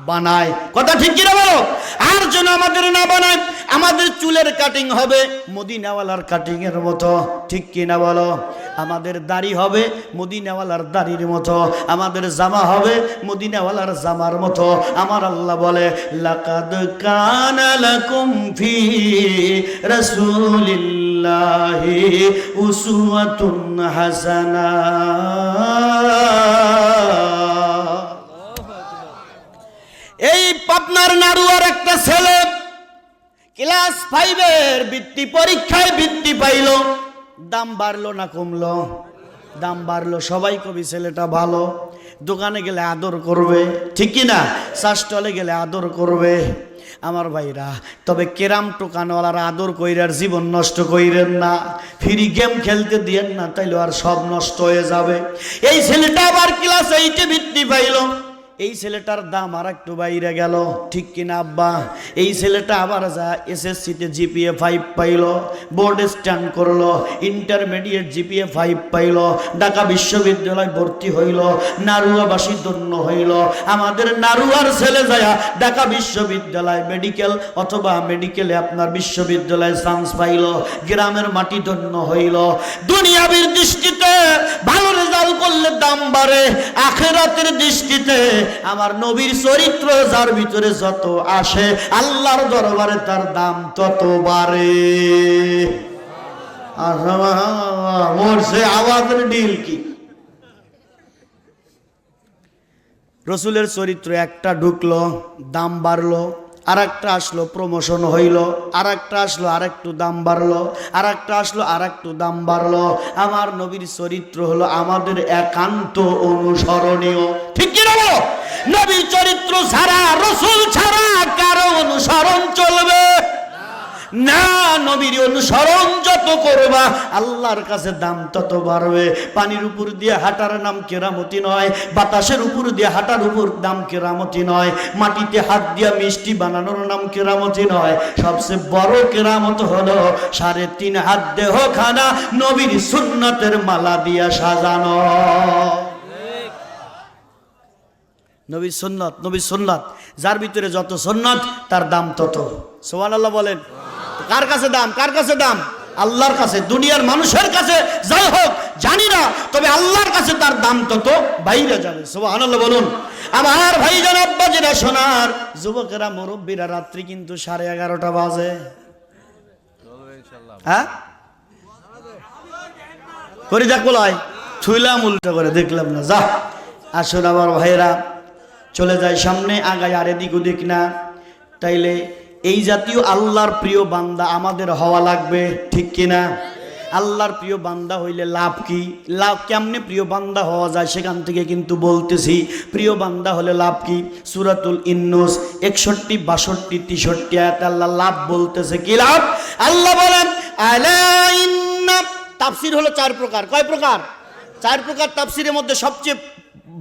বানায়। কথা ঠিক কিনা বলো? আর যেন আমাদের না বানায়। আমাদের চুলের কাটিং হবে মদিনাওয়ালার কাটিং এর মতো, ঠিক কিনা বলো? আমাদের দাড়ি হবে মদিনাওয়ালার দাড়ির মতো, আমাদের জামা হবে মদিনাওয়ালার জামার মতো। আমার আল্লাহ বলে, লাকাদ কানা লাকুম ফি রাসূলিল্লাহি উসওয়াতুন হাসানা। এই পাবনার নাড়ুয়ার একটা ছেলে ক্লাস 5-এর বৃত্তি পরীক্ষায় বৃত্তি পাইল। দাম বাড়লো না কমলো? দাম বাড়লো। সবাই কবি ছেলেটা ভালো, দোকানে গেলে আদর করবে, ঠিক কিনা? চা স্টলে গেলে আদর করবে। আমার ভাইরা, তবে কেরাম টোকানওয়ালারা আদর কইরার জীবন নষ্ট কইরেন না, ফ্রি গেম খেলতে দিয়েন না, তাইলে আর সব নষ্ট হয়ে যাবে। এই ছেলেটা আবার ক্লাস 8-এ বৃত্তি পাইল। এই ছেলেটার দাম আর একটু বাইরে গেল, ঠিক কিনা আব্বা? এই ছেলেটা আবার যা এসএসসিতে জিপিএ 5 পাইল, বোর্ড স্ট্যান্ড করলো, ইন্টারমিডিয়েট জিপিএ 5 পাইল, ঢাকা বিশ্ববিদ্যালয় ভর্তি হইল, নারুয়াবাসী ধন্য হইল। আমাদের নারুয়ার ছেলে যায় ঢাকা বিশ্ববিদ্যালয় মেডিকেল অথবা মেডিকেলে আপনার বিশ্ববিদ্যালয়ে চান্স পাইল, গ্রামের মাটি ধন্য হইল। দুনিয়াবীর দৃষ্টিতে ভালো রেজাল্ট করলে দাম বাড়ে, আখিরাতের দৃষ্টিতে আমার নবীর চরিত্র যার ভিতরে যত আসে আল্লাহর দরবারে তার দাম তত বাড়ে। মরছে আওয়াজের ডিল কি? রসুলের চরিত্র একটা ঢুকলো, দাম বাড়লো, আর একটা আসলো, প্রমোশন হইল, আর একটা আসলো, আর একটু দাম বাড়লো, আর একটা আসলো, আর একটু দাম বাড়লো। আমার নবীর চরিত্র হলো আমাদের একান্ত অনুসরণীয়, ঠিক কি না? নবীর চরিত্র ছাড়া, রসুল ছাড়া কারো অনুসরণ চলবে না। নবীর অনুসরণ যত করবা আল্লাহর কাছে দাম তত বাড়বে। পানির উপর দিয়ে হাঁটার নাম কেরামতি নয়, বাতাসের উপর দিয়ে হাঁটার উপর নাম কেরামতি নয়, মাটিতে হাত দিয়া মিষ্টি বানানোর নাম কেরামতি নয়। সবচেয়ে বড় কেরামত হলো 3.5 হাত দেহ খানা নবীর সুন্নতের মালা দিয়া সাজানো। নবীর সুন্নত, নবীর সুন্নত, যার ভিতরে যত সুন্নত তার দাম তত। সুবহানাল্লাহ বলেন। কার কাছে দাম? কার কাছে দাম? আল্লাহর কাছে। দুনিয়ার মানুষের কাছে যাই হোক জানি না, তবে আল্লাহর কাছে তার দাম তত বাইরে যাবে। সুবহানাল্লাহ বলুন। আমার ভাইজান, আব্বাজিরা, সোনার যুবকেরা, মুরব্বীরা, রাত্রি কিন্তু 11:30 বাজে। হ্যাঁ করে যাক বলাই ছুইলাম উল্টো করে দেখলাম না। যা আসুন আমার ভাইরা, চলে যায় সামনে, আগায় আর এদিক ওদিক না। তাইলে এই জাতীয় আল্লাহর প্রিয় বান্দা আমাদের হওয়া লাগবে, ঠিক কিনা? আল্লাহর প্রিয় বান্দা হইলে লাভ কি? লাভ কেমনে প্রিয় বান্দা হওয়া যায় সেখান থেকে কিন্তু বলতেছি। প্রিয় বান্দা হলে লাভ কি? সূরাতুল ইন্নুস 61, 62, 63 আয়াত আল্লাহ লাভ বলতেছে। কি লাভ? আল্লাহ বলেন আলা ইন্না, তাফসীর হলো 4 প্রকার। কয় প্রকার? 4 প্রকার। তাফসীরের মধ্যে সবচেয়ে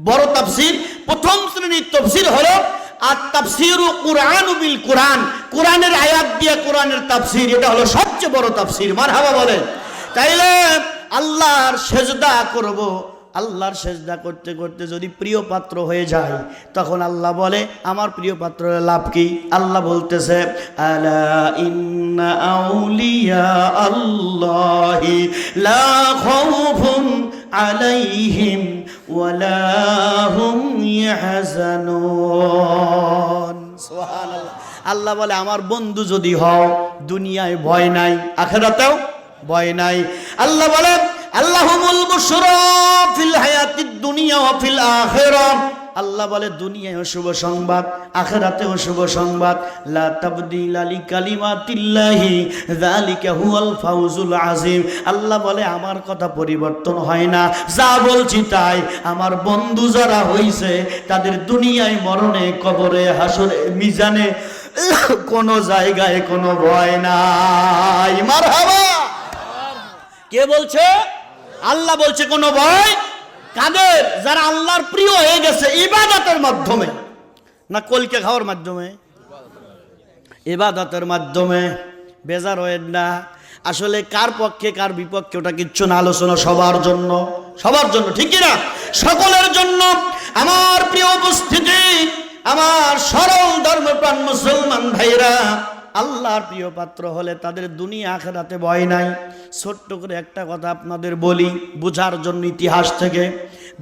বড় তাফসীর, প্রথম শ্রেণীর তাফসীর হলো আত-তাফসীরু কুরআনু বিল কুরআন, কোরআনের আয়াত দিয়ে কোরআনের তাফসীর, এটা হলো সবচেয়ে বড় তাফসীর। মারহাবা বলেন। তাইলে আল্লাহর সেজদা করব, আল্লাহর সেজদা করতে করতে যদি প্রিয় পাত্র হয়ে যায় তখন আল্লাহ বলে আমার প্রিয় পাত্রের লাভ কি? আল্লাহ বলতেছে আলা ইন্না আউলিয়া আল্লাহি লা খাউফুন আলাইহিম ওয়ালা হুম ইয়াহজানুন। সুবহানাল্লাহ। আল্লাহ বলে আমার বন্ধু যদি হও দুনিয়ায় ভয় নাই, আখিরাতেও ভয় নাই। আল্লাহ বলে আল্লাহুমুল বুশরা ফিল হায়াতিদ দুনিয়া ওয়া ফিল আখিরাহ। আল্লাহ বলে দুনিয়ায়ও শুভ সংবাদ, আখিরাতেও শুভ সংবাদ। লা তাবদীলা লিকালিমাতিল্লাহি যালিকা হুয়াল ফাউজুল আযীম। আল্লাহ বলে আমার কথা পরিবর্তন হয় না, যা বলছি তাই। আমার বন্ধু যারা হইছে তাদের দুনিয়ায়, মরণে, কবরে, হাসরে, মিজানে কোনো জায়গায় কোনো ভয় নাই। মারহাবা। কে বলছে? আল্লাহ বলছে কোনো ভয় কাদের? যারা আল্লাহর প্রিয় হয়ে গেছে ইবাদতের মাধ্যমে, না কলকে খাওয়ার মাধ্যমে, ইবাদতের মাধ্যমে। বেজার হয়েন না। আসলে কার পক্ষে কার বিপক্ষে ওটা কিচ্ছু না, আলোচনা সবার জন্য, সবার জন্য, ঠিক কিনা? সকলের জন্য। আমার প্রিয় উপস্থিতি, আমার সরল ধর্মপ্রাণ মুসলমান ভাইরা, আল্লাহর প্রিয় পাত্র হলে তাদের দুনিয়া আখিরাতে ভয় নাই। ছোট্ট করে একটা কথা আপনাদের বলি বোঝার জন্য। ইতিহাস থেকে,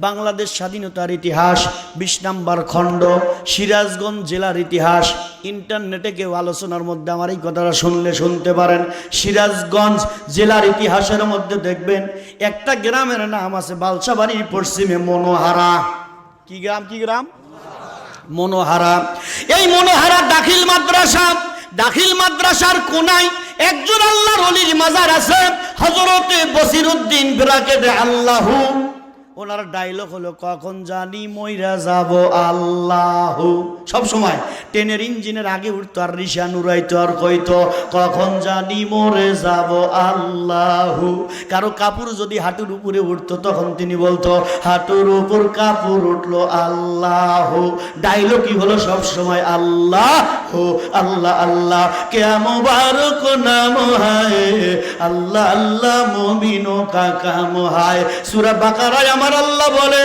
বাংলাদেশ স্বাধীনতার ইতিহাস 20 নম্বর খণ্ড, সিরাজগঞ্জ জেলার ইতিহাস। ইন্টারনেটে কেউ আলোচনার মধ্যে আমার এই কথাটা শুনলে শুনতে পারেন। সিরাজগঞ্জ জেলার ইতিহাসের মধ্যে দেখবেন একটা গ্রামের নাম আছে বালসাবাড়ির পশ্চিমে মনোহারা। কি গ্রাম? কি গ্রাম? মনোহারা। এই মনোহারা দাখিল মাদ্রাসা, দাখিল মাদ্রাসার কোনায় একজন আল্লাহর ওলির মাজার আছে, হযরতে বসিরউদ্দিন ব্রাকেটে আল্লাহু। ওনার ডায়লগ হলো কখন জানি মইরা যাব আল্লাহ। সব সময় ট্রেনের ইঞ্জিনের আগে উঠতো আর রিশান উড়াইতো আর কইতো কখন জানি মরে যাব আল্লাহ। কারো কাপড় যদি হাঁটুর উপরে উঠতো তখন তিনি বলতো হাঁটুর উপর কাপড় উঠলো আল্লাহ। ডায়লগই হলো সব সময় আল্লাহ আল্লাহ আল্লাহ। क्या मुबारक नाम है अल्लाह अल्लाह मोमिनो का काम है। सूरा बकरा আমার আল্লাহ বলে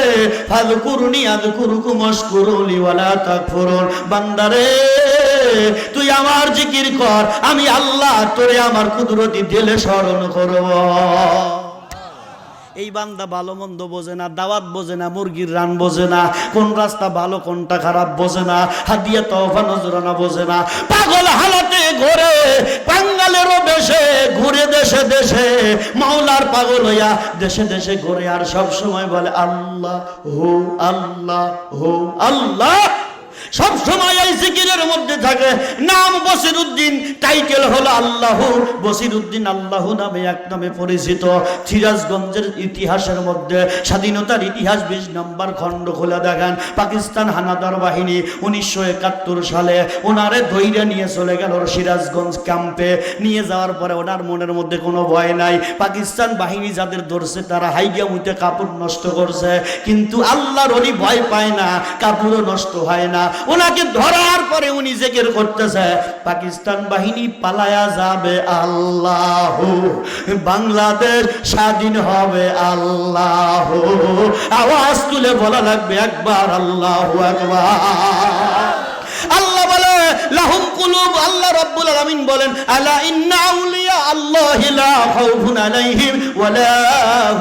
ফাযকুরনি আযকুরুকুম ওয়াশকুরুলি ওয়ালা তাকফুরুন। বান্দারে তুই আমার জিকির কর, আমি আল্লাহ তোরে আমার কুদরতি দিলে স্মরণ করব। এই বান্দা ভালো মন্দ বোঝে না, দাওয়াত বোঝে না, মুরগির রান বোঝে না, কোন রাস্তা ভালো কোনটা খারাপ বোঝে না, হাদিয়া তওফা নজরানা বোঝে না। পাগল হালাতে ঘুরে পাঙ্গালেরও বেশে ঘুরে দেশে দেশে, মাওলার পাগল হইয়া দেশে দেশে ঘুরে আর সব সময় বলে আল্লাহ হো আল্লাহ হো আল্লাহ। সব সময় এই জিকিরের মধ্যে থাকে। নাম বসিরউদ্দিন, টাইটেল হলো আল্লাহ। বসিরউদ্দিন আল্লাহ নামে এক নামে পরিচিত। সিরাজগঞ্জের ইতিহাসের মধ্যে স্বাধীনতার ইতিহাস 20 নম্বর খণ্ড খোলা দেখেন। পাকিস্তান হানাদার বাহিনী 1971 সালে ওনারে ধইরা নিয়ে চলে গেল সিরাজগঞ্জ ক্যাম্পে। নিয়ে যাওয়ার পরে ওনার মনের মধ্যে কোনো ভয় নাই। পাকিস্তান বাহিনী যাদের ধরছে তারা হাইগা মুতে কাপড় নষ্ট করছে, কিন্তু আল্লাহর ওলি ভয় পায় না, কাপড়ও নষ্ট হয় না। ওনাকে ধরার পরে উনি জিকির করতেছে পাকিস্তান বাহিনী পালায়া যাবে আল্লাহ, বাংলাদেশ স্বাধীন হবে আল্লাহ। আওয়াজ তুলে বলা লাগবে একবার আল্লাহু আকবার। আল্লাহ বলে লাহুম কুলুব, আল্লাহ রাব্বুল আলামিন বলেন আলা ইন্না আউলিয়া আল্লাহি লা খাউফুন আলাইহিম ওয়া লা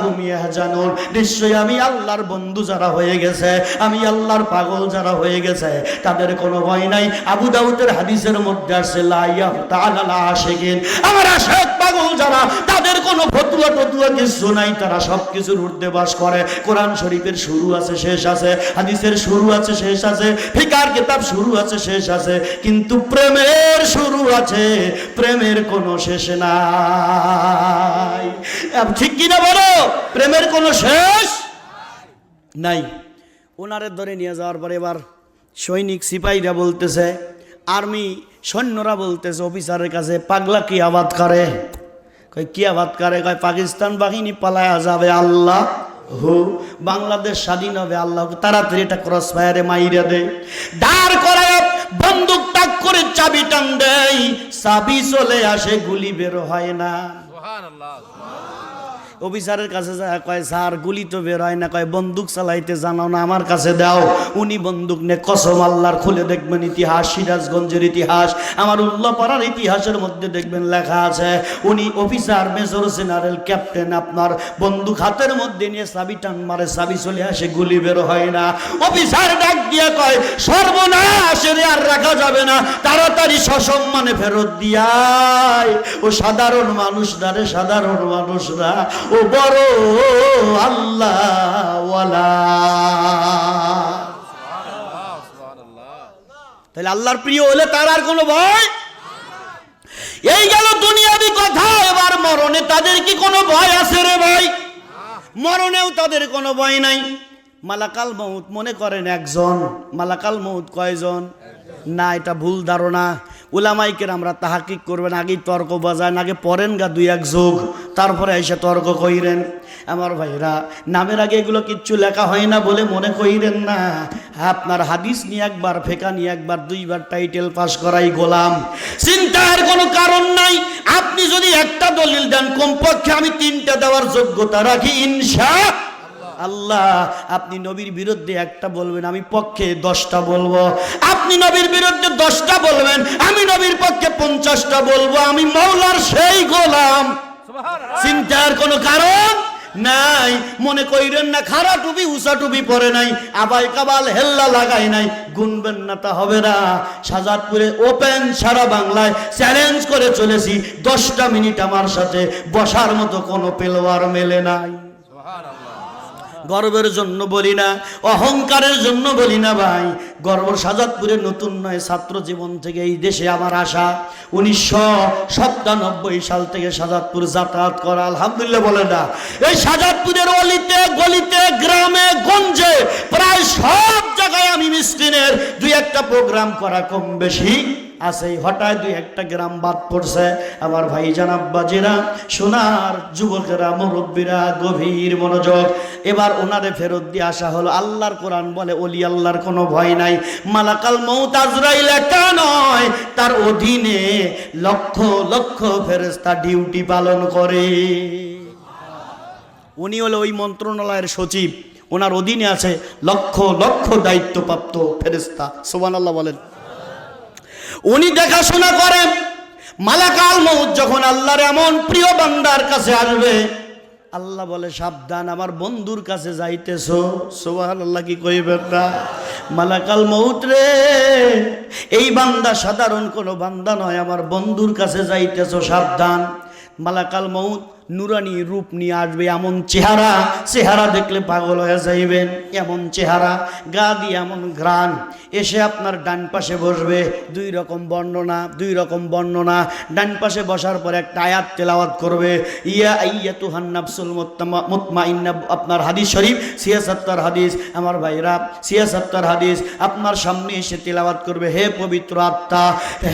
হুম ইয়াহজানুন। নিশ্চয়ই আমি আল্লাহর বন্ধু যারা হয়ে গেছে, আমি আল্লাহর পাগল যারা হয়ে গেছে তাদের কোনো ভয় নাই। আবু দাউদের হাদিসের মধ্যে আছে লা ইয়াফতাল আল আশিকিন, আমার আশিক পাগল যারা তাদের কোনো ফতুয়া টতুয়া কিছু নাই, তারা সবকিছুর ঊর্ধ্বে বাস করে। কোরআন শরীফের শুরু আছে শেষ আছে, হাদিসের শুরু আছে শেষ আছে, ফিকার কিতাব শুরু আছে শেষ আছে, কিন্তু প্রেমের শুরু আছে, প্রেমের কোনো শেষ নাই। ঠিক কিনা বলো? প্রেমের কোনো শেষ নাই। ওনারে ধরে নিয়ে যাওয়ার পরে এবার সৈনিক সিপাহীরা বলতেছে, আর্মি সৈন্যরা বলতেছে অফিসারের কাছে পাগলা কি আবাদ করে? কয় কি আবাদ করে? কয় পাকিস্তান বাহিনী পালায়া যাবে আল্লাহ হো, বাংলাদেশ স্বাধীন হবে আল্লাহ। তাড়াতাড়ি এটা ক্রস ফায়ারে মাইরা দেয়, দাঁড় করায় বন্দুক টাক করে চাবি টান দেয়, চাবি চলে আসে, গুলি বের হয় না। সুবহানাল্লাহ। অফিসারের কাছে যায়, কয় স্যার গুলি তো বের হয় না। কয় বন্দুক চালাইতে জানো না, আমার কাছে দাও। উনি বন্দুক নে, কসম আল্লাহর, খুলে দেখবেন ইতিহাস, সিরাজগঞ্জের ইতিহাস, আমার উল্লাপাড়ার ইতিহাসের মধ্যে দেখবেন লেখা আছে উনি অফিসার, মেজর জেনারেল, ক্যাপ্টেন, আপনার বন্দুক হাতের মধ্যে নিয়ে চাবি টান মারে, চাবি চলে আসে, গুলি বের হয় না। অফিসার ডাক দিয়ে কয় সর্বনাশ, রে আর রাখা যাবে না, তাড়াতাড়ি সসম্মানে ফেরত দিয়ায়। ও সাধারণ মানুষরা রে, সাধারণ মানুষরা, ও বড় আল্লাহওয়ালা। তাহলে আল্লাহর প্রিয় হলে তার আর কোনো ভয়? এই গেল দুনিয়াবি কথা। এবার মরণে তাদের কি কোনো ভয় আছে রে ভাই? মরণেও তাদের কোনো ভয় নাই। মালাকাল মউত মনে করেন একজন, মালাকাল মউত কয়জন? না, এটা ভুল ধারণা। উলামাইকের আমরা তাহাকিক করবেন, আগেই তর্ক বাজান, আগে পড়েন গা 2-1 যুগ, তারপরে এসে তর্ক কইরেন। আমার ভাইরা, নামের আগে এগুলো কিচ্ছু লেখা হয় না বলে মনে কইরেন না। আপনার হাদিস নিয়ে একবার, ফেকা নিয়ে একবার, 2বার টাইটেল পাস করাই গোলাম, চিন্তার কোনো কারণ নাই। আপনি যদি একটা দলিল দেন, কমপক্ষে আমি 3টা দেওয়ার যোগ্যতা রাখি ইনশাআল্লাহ। আপনি নবীর বিরুদ্ধে একটা বলবেন, আমি পক্ষে 10টা বলবো। আপনি নবীর বিরুদ্ধে 10টা বলবেন, আমি নবীর পক্ষে 50টা বলবো। আমি মাওলার সেই গোলাম, চিন্তার কোনো কারণ নাই। মনে কইরেন না খাড়া টুপি উঁচা টুপি পরে নাই, আবাই কাবাল হেল্লা লাগাই নাই, গুনবেন না, তা হবে না। শাহজাদপুরে ওপেন সারা বাংলায় চ্যালেঞ্জ করে চলেছি, 10টা মিনিট আমার সাথে বসার মতো কোনো পেলোয়ার মেলে নাই। গর্বের জন্য বলি না, অহংকারের জন্য বলি না ভাই। গর্ব শাহজাদপুরে নতুন নয়, ছাত্র জীবন থেকে এই দেশে আমার আশা। 1997 সাল থেকে শাহজাদপুর যাতায়াত করা, আলহামদুলিল্লাহ বলে না। এই শাহজাদপুরের অলিতে গলিতে গ্রামে গঞ্জে প্রায় সব জায়গায় আমি মিসকিনের দুই একটা প্রোগ্রাম করা কম বেশি আছে। হঠাৎ দুই একটা গ্রাম বাদ পড়ছে। আমার ভাই জানাব্বাজিরা, সোনার যুবকেরা, মুরব্বীরা, গভীর মনোযোগ। এবার ওনারে ফেরত দিয়ে আসা হলো। আল্লাহর কোরআন বলে ওলি আল্লাহর কোনো ভয় নাই। মালাকাল মউত আজরাইল একা নয়, তার অধীনে লক্ষ লক্ষ ফেরেশতা ডিউটি পালন করে। উনি হলো ওই মন্ত্রণালয়ের সচিব, ওনার অধীনে আছে লক্ষ লক্ষ দায়িত্বপ্রাপ্ত ফেরেশতা। সুবহানাল্লাহ বলেন। উনি দেখাশোনা করেন। মালাকাল মউত যখন আল্লাহর এমন প্রিয় বান্দার কাছে আসবে, আল্লাহ বলে সাবধান, আমার বন্ধুর কাছে যাইতেছো। সুবহানাল্লাহ কি কইবেন না? মালাকাল মউত রে, এই বান্দা সাধারণ কোনো বান্দা নয়, আমার বন্ধুর কাছে যাইতেছো, সাবধান। মালাকাল মউত নুরানি রূপ নিয়ে আসবে, এমন চেহারা, চেহারা দেখলে পাগল হয়ে যাইবেন, এমন চেহারা, গা দিয়ে এমন ঘ্রাণ। এসে আপনার ডান পাশে বসবে। দুই রকম বর্ণনা। ডান পাশে বসার পর একটা আয়াত তেলাওয়াত করবে, ইয়া আইয়াতুহান নাফসুল মুতমাইন্না। আপনার হাদিস শরীফ 76 হাদিস, আমার ভাইরা 76 হাদিস আপনার সামনে এসে তেলাওয়াত করবে, হে পবিত্র আত্মা,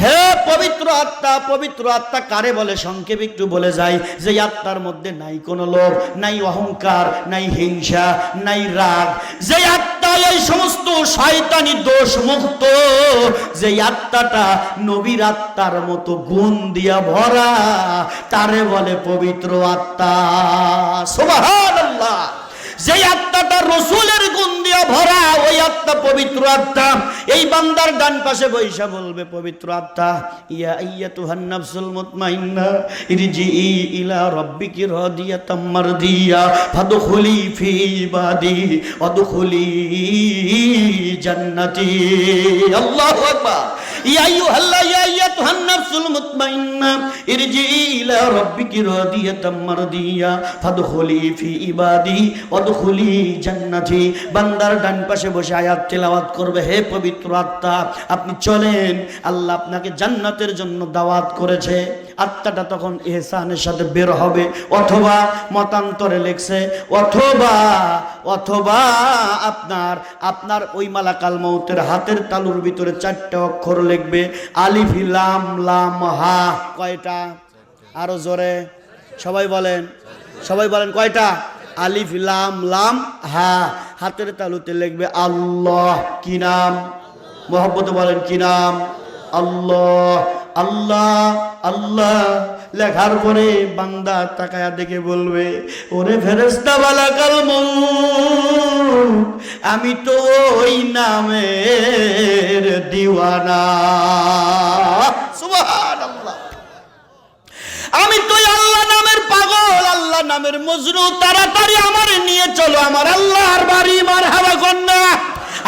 হে পবিত্র আত্মা। পবিত্র আত্মা কারে বলে সংক্ষেপে একটু বলে যাই, যে আত্মার মধ্যে নাই কোনো লোভ, নাই অহংকার, নাই হিংসা, নাই রাগ, যে আত্মা এই সমস্ত শয়তানি দোষ মুক্ত, যে আত্মাটা নবীর আত্মার মতো গুণ দিয়া ভরা, তারে বলে পবিত্র আত্মা। সুবহানাল্লাহ। যে আত্মাটা রসুলের গুণ দিয়া ভরা, ওই আত্মা পবিত্র আত্মা। এই বান্দার ডান পাশে বৈশা বলবে পবিত্র আত্মা, ইয়া আইয়াতুহান নাফসুল মুতমাইন্না ইরজিই ইলা রাব্বিকি রাদিয়াতাম মারদিয়া ফাদখুলি ফি ইবাদি ওয়াদখুলি জান্নাতি। আল্লাহু আকবার। ইয়া আইয়াতুহান নাফসুল মুতমাইন্না ইরজিই ইলা রাব্বিকি রাদিয়াতাম মারদিয়া ফাদখুলি ফি ইবাদি ওয়াদখুলি জান্নাতি। বান্দার ডান পাশে বসে আয়াত তেলাওয়াত করবে, হে পবিত্র আত্মা, আপনি চলেন, আল্লাহ আপনাকে জান্নাতের জন্য দাওয়াত করেছে। আত্মাটা তখন ইহসানের সাথে বের হবে, অথবা মতান্তরে লেখছে, অথবা আপনার ওই মালাকাল মউতের হাতের তালুর ভিতরে 4টা অক্ষর লিখবে, আলিফ লাম লাম হা। কয়টা? আরো জোরে সবাই বলেন কয়টা? আলিফ লাম লাম হা। হাতের তালুতে লিখবে আল্লাহ। কি নাম? মোহাব্বতে বলেন কি নাম? আল্লাহ। আল্লাহ আল্লাহ লেখার পরে বান্দা তাকায়া দেখে বলবে, ওরে ফেরেশতা মালাকাল মউত, আমি তো ওই নামের দিওয়ানা। সুবহানাল্লাহ। আমি তো আল্লাহ নামের পাগল, আল্লাহ নামের মজনু। তাড়াতাড়ি আমারে নিয়ে চলো আমার আল্লাহর বাড়ি। মারহাবা কন্যা।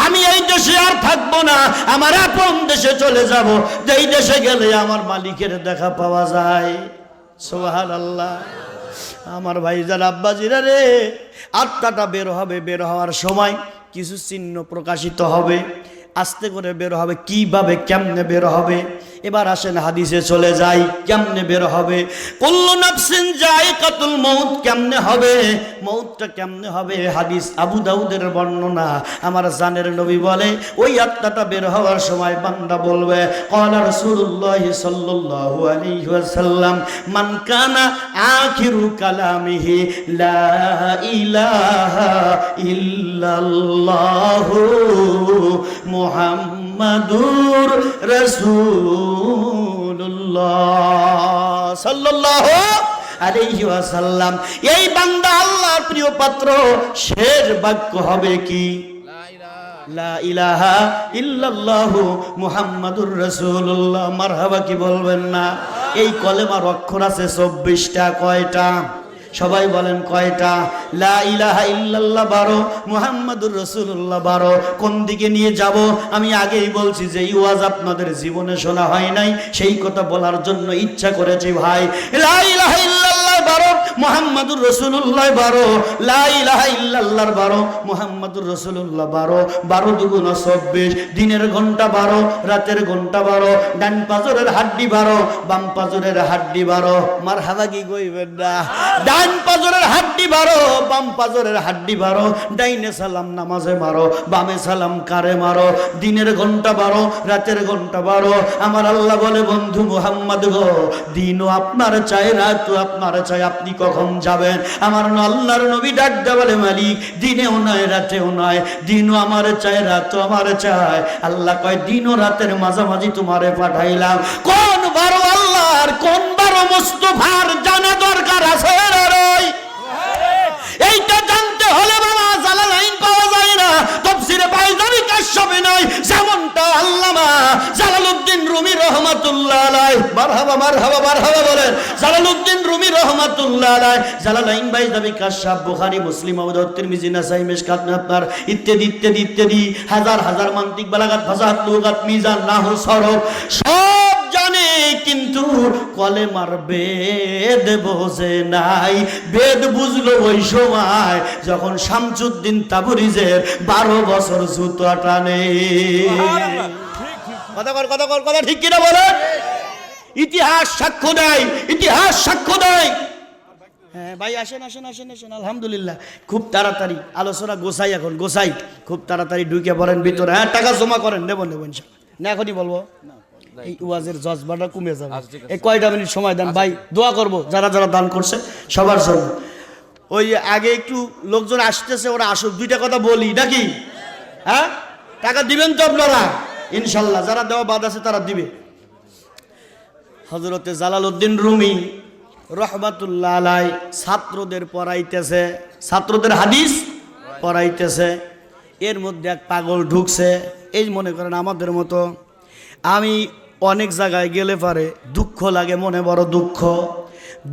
আমি এই দেশে আর থাকবো না, আমার আপন দেশে চলে যাব, যেই দেশে গেলে আমার মালিকের দেখা পাওয়া যায়। সুবহানাল্লাহ। আমার ভাইজান আব্বাজিরা রে, আত্মাটা বের হবে। বের হওয়ার সময় কিছু চিহ্ন প্রকাশিত হবে, আস্তে করে বের হবে। কিভাবে, কেমনে বের হবে? এবার আসেন হাদিসে চলে যাই, কেমনে বের হবে? কুল্লু নাফসিন যায়িকাতুল মউত। কেমনে হবে? মউতটা কেমনে হবে? হাদিস আবু দাউদের বর্ণনা। আমার জানের নবী বলে, ওই আত্মাটা বের হওয়ার সময় বান্দা বলবে, ক্বালা রাসূলুল্লাহ সাল্লাল্লাহু আলাইহি ওয়াসাল্লাম, মান কানা আখিরু কালামিহি লা ইলাহা ইল্লাল্লাহু মুহাম্মাদুর রাসূলুল্লাহ সাল্লাল্লাহু আলাইহি ওয়াসাল্লাম। এই বান্দা আল্লাহর প্রিয় পাত্র, শেষ বাক্য হবে কি? লা ইলাহা ইল্লাল্লাহু মুহাম্মাদুর রাসূলুল্লাহ। মারহাবা কি বলবেন না? এই কলেমার অক্ষর আছে 24টা। কয়টা? সবাই বলেন কয়টা? লা ইলাহা ইল্লাল্লাহ 12, মুহাম্মাদুর রাসূলুল্লাহ 12। কোন দিকে নিয়ে যাব? আমি আগেই বলছি যে এই ওয়াজ আপনাদের জীবনে শোনা হয় নাই, সেই কথা বলার জন্য ইচ্ছা করেছি ভাই। লা ইলাহা ইল্লাল্লাহ 12, মুহাম্মাদুর রাসূলুল্লাহ 12, লা ইলাহা ইল্লাল্লাহর 12, মুহাম্মাদুর রাসূলুল্লাহ 12, 12 দুগুণ 24, দিনের ঘন্টা 12, রাতের ঘন্টা 12, ডান পাজরের হাড্ডি 12, বাম পাজরের হাড্ডি 12। মারহাবা কি কইবেন না? ডান পাজরের হাড্ডি 12, বাম পাজরের হাড্ডি 12, ডাইনে সালাম নামাজে মারো, বামে সালাম কারে মারো, দিনের ঘন্টা 12, রাতের ঘন্টা 12। আমার আল্লাহ বলে, বন্ধু মুহাম্মদ গো, দিনও আপনার চাই, রাতও আপনার চাই, আপনি কখন যাবেন? আমার আল্লাহর নবী ডাক দেয়া বলে, মালিক দিনেও নয় রাতেও নয়, দিনও আমার চাই, রাতও আমার চাই। আল্লাহ কয়, দিন ও রাতের মাঝামাঝি তোমারে পাঠাইলাম। কোন 12 আল্লাহর, কোন 12 মুস্তাফার জানা দরকার আছে রে? এইটা জানতে হলে বাবা জালালাইন পাওয়া যায় না, তাফসীরে বাইজাবি কাশ্যপে নাই। যেমনটা আল্লামা জালালউদ্দিন রুমি রহমাতুল্লাহ আলাইহি, মারহাবা মারহাবা মারহাবা বলেন, জালালউদ্দিন রুমি রহমাতুল্লাহ আলাইহি জালালাইন বাইজাবি কাশ্যপ, বুখারী, মুসলিম, আবু দাউদ, তিরমিজি, নাসাই, মিশকাত, আপনার ইত্যাদি ইত্যাদি ইত্যাদি হাজার হাজার মান্তিক, বালাগাত, ফাসাহাত, লুগাত, মিজান, নাহু, সরফ সব জানে, কিন্তু কলেমার বেদ বোঝে নাই। বেদ বুঝলো ওই সময় যখন শামসুদ্দিন তাবরিজের 12 বছর জুতো টানে। কথা ঠিক কিনা বলেন? ইতিহাস সাক্ষ্য দেয়, ইতিহাস সাক্ষ্য দেয়। হ্যাঁ ভাই, আসেন আসেন আসেন আসেন। আলহামদুলিল্লাহ, খুব তাড়াতাড়ি আলোচনা গোছাই, এখন গোছাই, খুব তাড়াতাড়ি ঢুকে পড়েন ভিতরে। হ্যাঁ, টাকা জমা করেন, নেব নেব ইনশাআল্লাহ। না এখনই বলবো, এই ওয়াজের জজবাটা কমে যাবে। এই কয়টা মিনিট সময় দেন ভাই, দোয়া করব যারা যারা দান করছে সবার জন্য। ওই আগে একটু লোকজন আসতেছে, ওরা আসুক, দুইটা কথা বলি নাকি? হ্যাঁ, টাকা দিবেন তো আপনারা ইনশাল্লাহ, যারা দেওয়া বাদ আছে তারা দিবে। হযরতে জালালউদ্দিন রুমি রহমাতুল্লাহ আলাইহি ছাত্রদের পড়াইতেছে, ছাত্রদের হাদিস পড়াইতেছে। এর মধ্যে এক পাগল ঢুকছে, এই মনে করেন আমাদের মতো। আমি অনেক জায়গায় গেলে পারে দুঃখ লাগে, মনে বড় দুঃখ।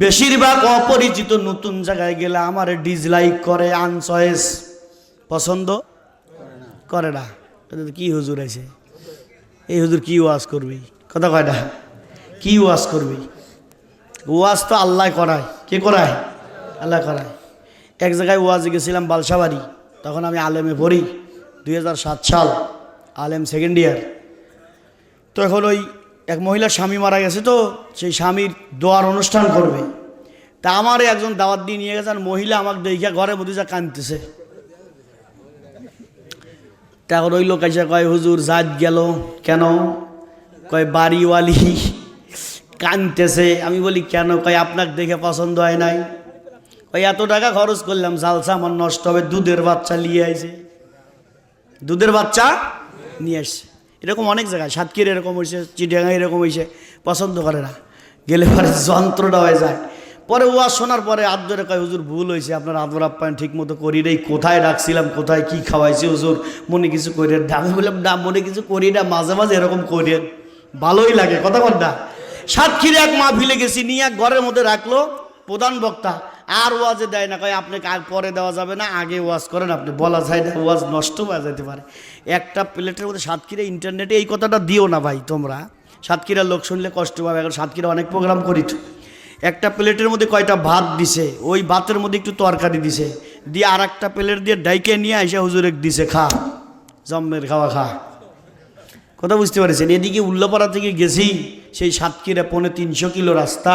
বেশিরভাগ অপরিচিত নতুন জায়গায় গেলে আমার ডিসলাইক করে, আনচয়েস, পছন্দ করে না। কি হুজুর আছে, এই হুজুর কি ওয়াজ করবি, কথা কয় না, কি ওয়াজ করবি? ওয়াজ তো আল্লাহ করায়। কে করায়? আল্লাহ করায়। এক জায়গায় ওয়াজে গেছিলাম বালসাবাড়ি, তখন আমি আলেমে পড়ি, 2007 সাল, আলেম সেকেন্ড ইয়ার। তো এখন ওই এক মহিলার স্বামী মারা গেছে, তো সেই স্বামীর দোয়ার অনুষ্ঠান করবে। তা আমারে একজন দাওয়াত দিয়ে নিয়ে গেছে, আর মহিলা আমাকে দেখিয়া ঘরের মধ্যে যা কাঁদতেছে। তা এখন ওই লোক এসে কয়, হুজুর জাত গেল কেন? কয় বাড়িওয়ালি কাঁদতেছে। আমি বলি কেন? কয় আপনাকে দেখে পছন্দ হয় নাই। কয় এত টাকা খরচ করলাম, জালসা আমার নষ্ট হবে, দুধের বাচ্চা নিয়ে আসে, দুধের বাচ্চা নিয়ে আসছে। এরকম অনেক জায়গায়, সাতক্ষীরা এরকম হয়েছে, চিটিয়াগাঁ এরকম হয়েছে, পছন্দ করে না। গেলে পরে যন্ত্রটা হয়ে যায়। পরে ওয়াজ শোনার পরে আদরে কয়, হুজুর ভুল হয়েছে, আপনার আদর আপ্যায়ন ঠিক মতো করি রে, কোথায় রাখছিলাম, কোথায় কি খাওয়াইছি হুজুর, মনে কিছু করি। আমি বললাম না, মনে কিছু করি না, মাঝে মাঝে এরকম করেন, ভালোই লাগে। কথা বল না। সাতক্ষীরা এক মাহফিলে গেছি, নিয়ে এক ঘরের মধ্যে রাখলো প্রধান বক্তা, আর ওয়াজে দেয় না। কয় আপনাকে আর পরে দেওয়া যাবে না, আগে ওয়াজ করেন আপনি, বলা যায় না, ওয়াজ নষ্ট হয়ে যেতে পারে। একটা প্লেটের মধ্যে সাতক্ষীরা, ইন্টারনেটে এই কথাটা দিও না ভাই তোমরা, সাতক্ষীরার লোক শুনলে কষ্ট পাবে। এখন সাতক্ষীরা অনেক প্রোগ্রাম করি তো। একটা প্লেটের মধ্যে কয়টা ভাত দিছে, ওই ভাতের মধ্যে একটু তরকারি দিছে, দিয়ে আর একটা প্লেট দিয়ে ডাইকে নিয়ে এসে হুজুরে দিছে, খা, জম্মের খাওয়া খা। কথা বুঝতে পারছেন? এদিকে উল্লাপাড়া থেকে গেছি, সেই সাতক্ষীরা 350 কিলো রাস্তা,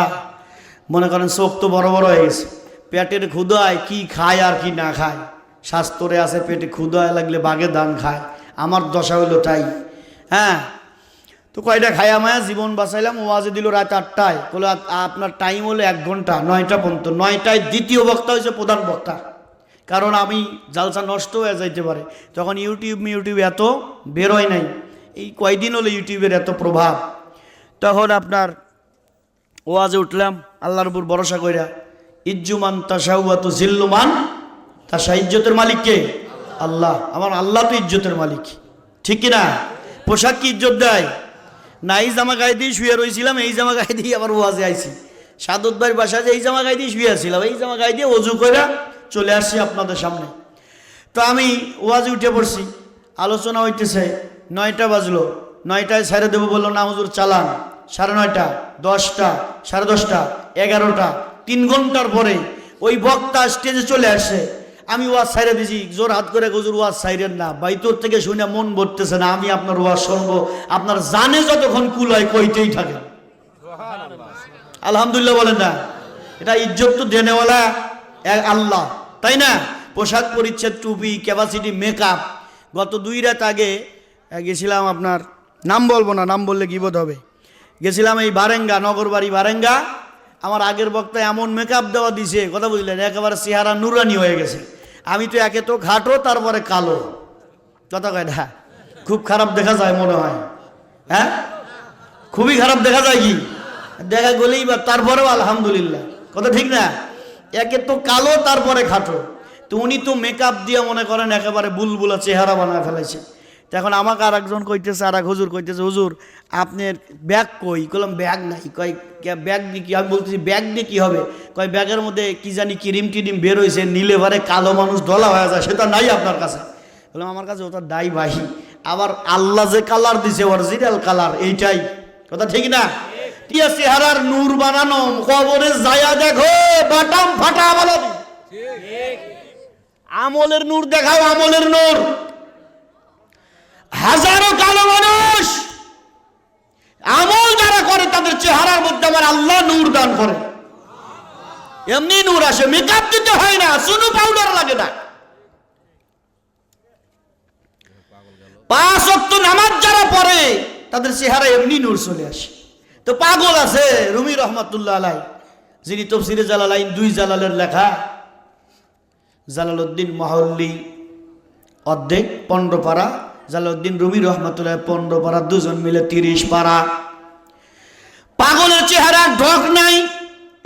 মনে করেন চোখ তো বড় বড় হয়ে গেছে। পেটের ক্ষুধায় কি খায় আর কি না খায়, স্বাস্থ্যরে আছে, পেটে ক্ষুধায় লাগলে বাঘে ধান খায়। আমার দশা হইলো তাই। হ্যাঁ, তো কয়টা খায়া মায়া জীবন বাঁচাইলাম। ওয়াজে দিল রাত 8টায়, বলে আপনার টাইম হলো 1 ঘন্টা, 9টা পর্যন্ত। 9টায় দ্বিতীয় বক্তা হয়েছে প্রধান বক্তা, কারণ আমি জালসা নষ্ট হয়ে যাইতে পারে। তখন ইউটিউব এত বেরোয় নাই, এই কয়দিন হলো ইউটিউবের এত প্রভাব। তখন আপনার ওয়াজে উঠলাম আল্লাহর উপর ভরসা কইরা, ইজ্জুমান তাশাউয়াতু জিল্লুমান তাশা। ইজ্জতের মালিক কে? আল্লাহ। আমার আল্লাহ তো ইজ্জতের মালিক, ঠিক কিনা? পোশাক কি ইজ্জত দেয় না? এই জামা গায়ে দিয়ে শুয়ে রয়েছিলাম, এই জামা গায়ে দিয়ে আবার ওয়াজে আইছি। সাদত ভাইয়ের বাসায় যে এই জামা গায়ে দিয়ে শুয়ে আসছিলাম, এই জামা গায়ে দিয়ে অজু করে চলে আসছি আপনাদের সামনে। তো আমি ওয়াজে উঠে পড়ছি, আলোচনা হইতেছে। 9টা বাজলো, 9টায় ছেড়ে দেবো বললো, না হুজুর চালান। 9:30, 10টা, 10:30, 11টা, 3 ঘন্টার পরে ওই বক্তা স্টেজে চলে আসে, আমি ওয়াজ সাইরে দিছি, জোর হাত করে হুজুর ওয়াজ সাইরেন না, বাইতর থেকে শুনে মন ভরতেছে না, আমি আপনার ওয়াজ শুনবো, আপনার জানে যতক্ষণ কুল হয় কইতেই থাকে। আলহামদুলিল্লাহ বলেন না? এটা ইজ্জত তো দেনেওয়ালা আল্লাহ, তাই না? পোশাক পরিচ্ছদ, টুপি, ক্যাপাসিটি, মেকআপ। গত 2 রাত আগে গেছিলাম, আপনার নাম বলবো না, নাম বললে গিবত হবে, গেছিলাম এই বারেঙ্গা, নগরবাড়ি বারেঙ্গা। আমার আগের বক্তা এমন মেকআপ দেওয়া দিছে, কথা বুঝলেন, একেবারে চেহারা নুরানি হয়ে গেছে। আমি তো একে তো ঘাটো, তারপরে কালো, কথা কয় না, খুব খারাপ দেখা যায় মনে হয়, হ্যাঁ খুবই খারাপ দেখা যায়, কি দেখা গেলেই বা, তারপরেও আলহামদুলিল্লাহ, কথা ঠিক না? একে তো কালো, তারপরে খাটো, তো উনি তো মেকআপ দিয়ে মনে করেন একেবারে বুলবুলা চেহারা বানায় ফেলাইছে। এখন আমাকে আর একজন কইতেছে, আর এক হুজুর কইতেছে, হুজুর আপনার ব্যাগ কই? বললাম ব্যাগ নাই। কয় ব্যাগ দিয়ে কি? আমি বলতেছি ব্যাগ দিয়ে কি হবে? কয় ব্যাগের মধ্যে কি জানি ক্রিম টিরিম বের হয়েছে, নিলে বারে কালো মানুষ ধলা হয়ে যায়, সেটা নাই আপনার কাছে? বললাম আমার কাছে ওটা নাই ভাই, আবার আল্লাহ যে কালার দিছে অরিজিনাল কালার এইটাই, কথা ঠিক না? টিয়া চেহারার নূর বানানো, কবরে যায়া দেখো বাটাম ফাটা বলো, আমলের নূর দেখাও, আমলের নূর। হাজারো কালো মানুষ আমল যারা করে তাদের চেহারার মধ্যে আমার আল্লাহ নূর দান করে, এমনি নূর আসে, মেকআপ দিতে হয় না, সুনু পাউডার লাগে না। 5 ওয়াক্ত নামাজ যারা পড়ে তাদের চেহারা এমনি নূর চলে আসে। তো পাগল আছে রুমি রহমাতুল্লাহ আলাই, যিনি তাফসীরে জালালাইন 2 জালালের লেখা, জালালউদ্দিন মাহল্লি অর্ধেক 15 পারা, জালালউদ্দিন রুমি রহমাতুল্লাহ 15 পারা, দুজন মিলে 30 পারা। পাগলের চেহারা ঢক নাই,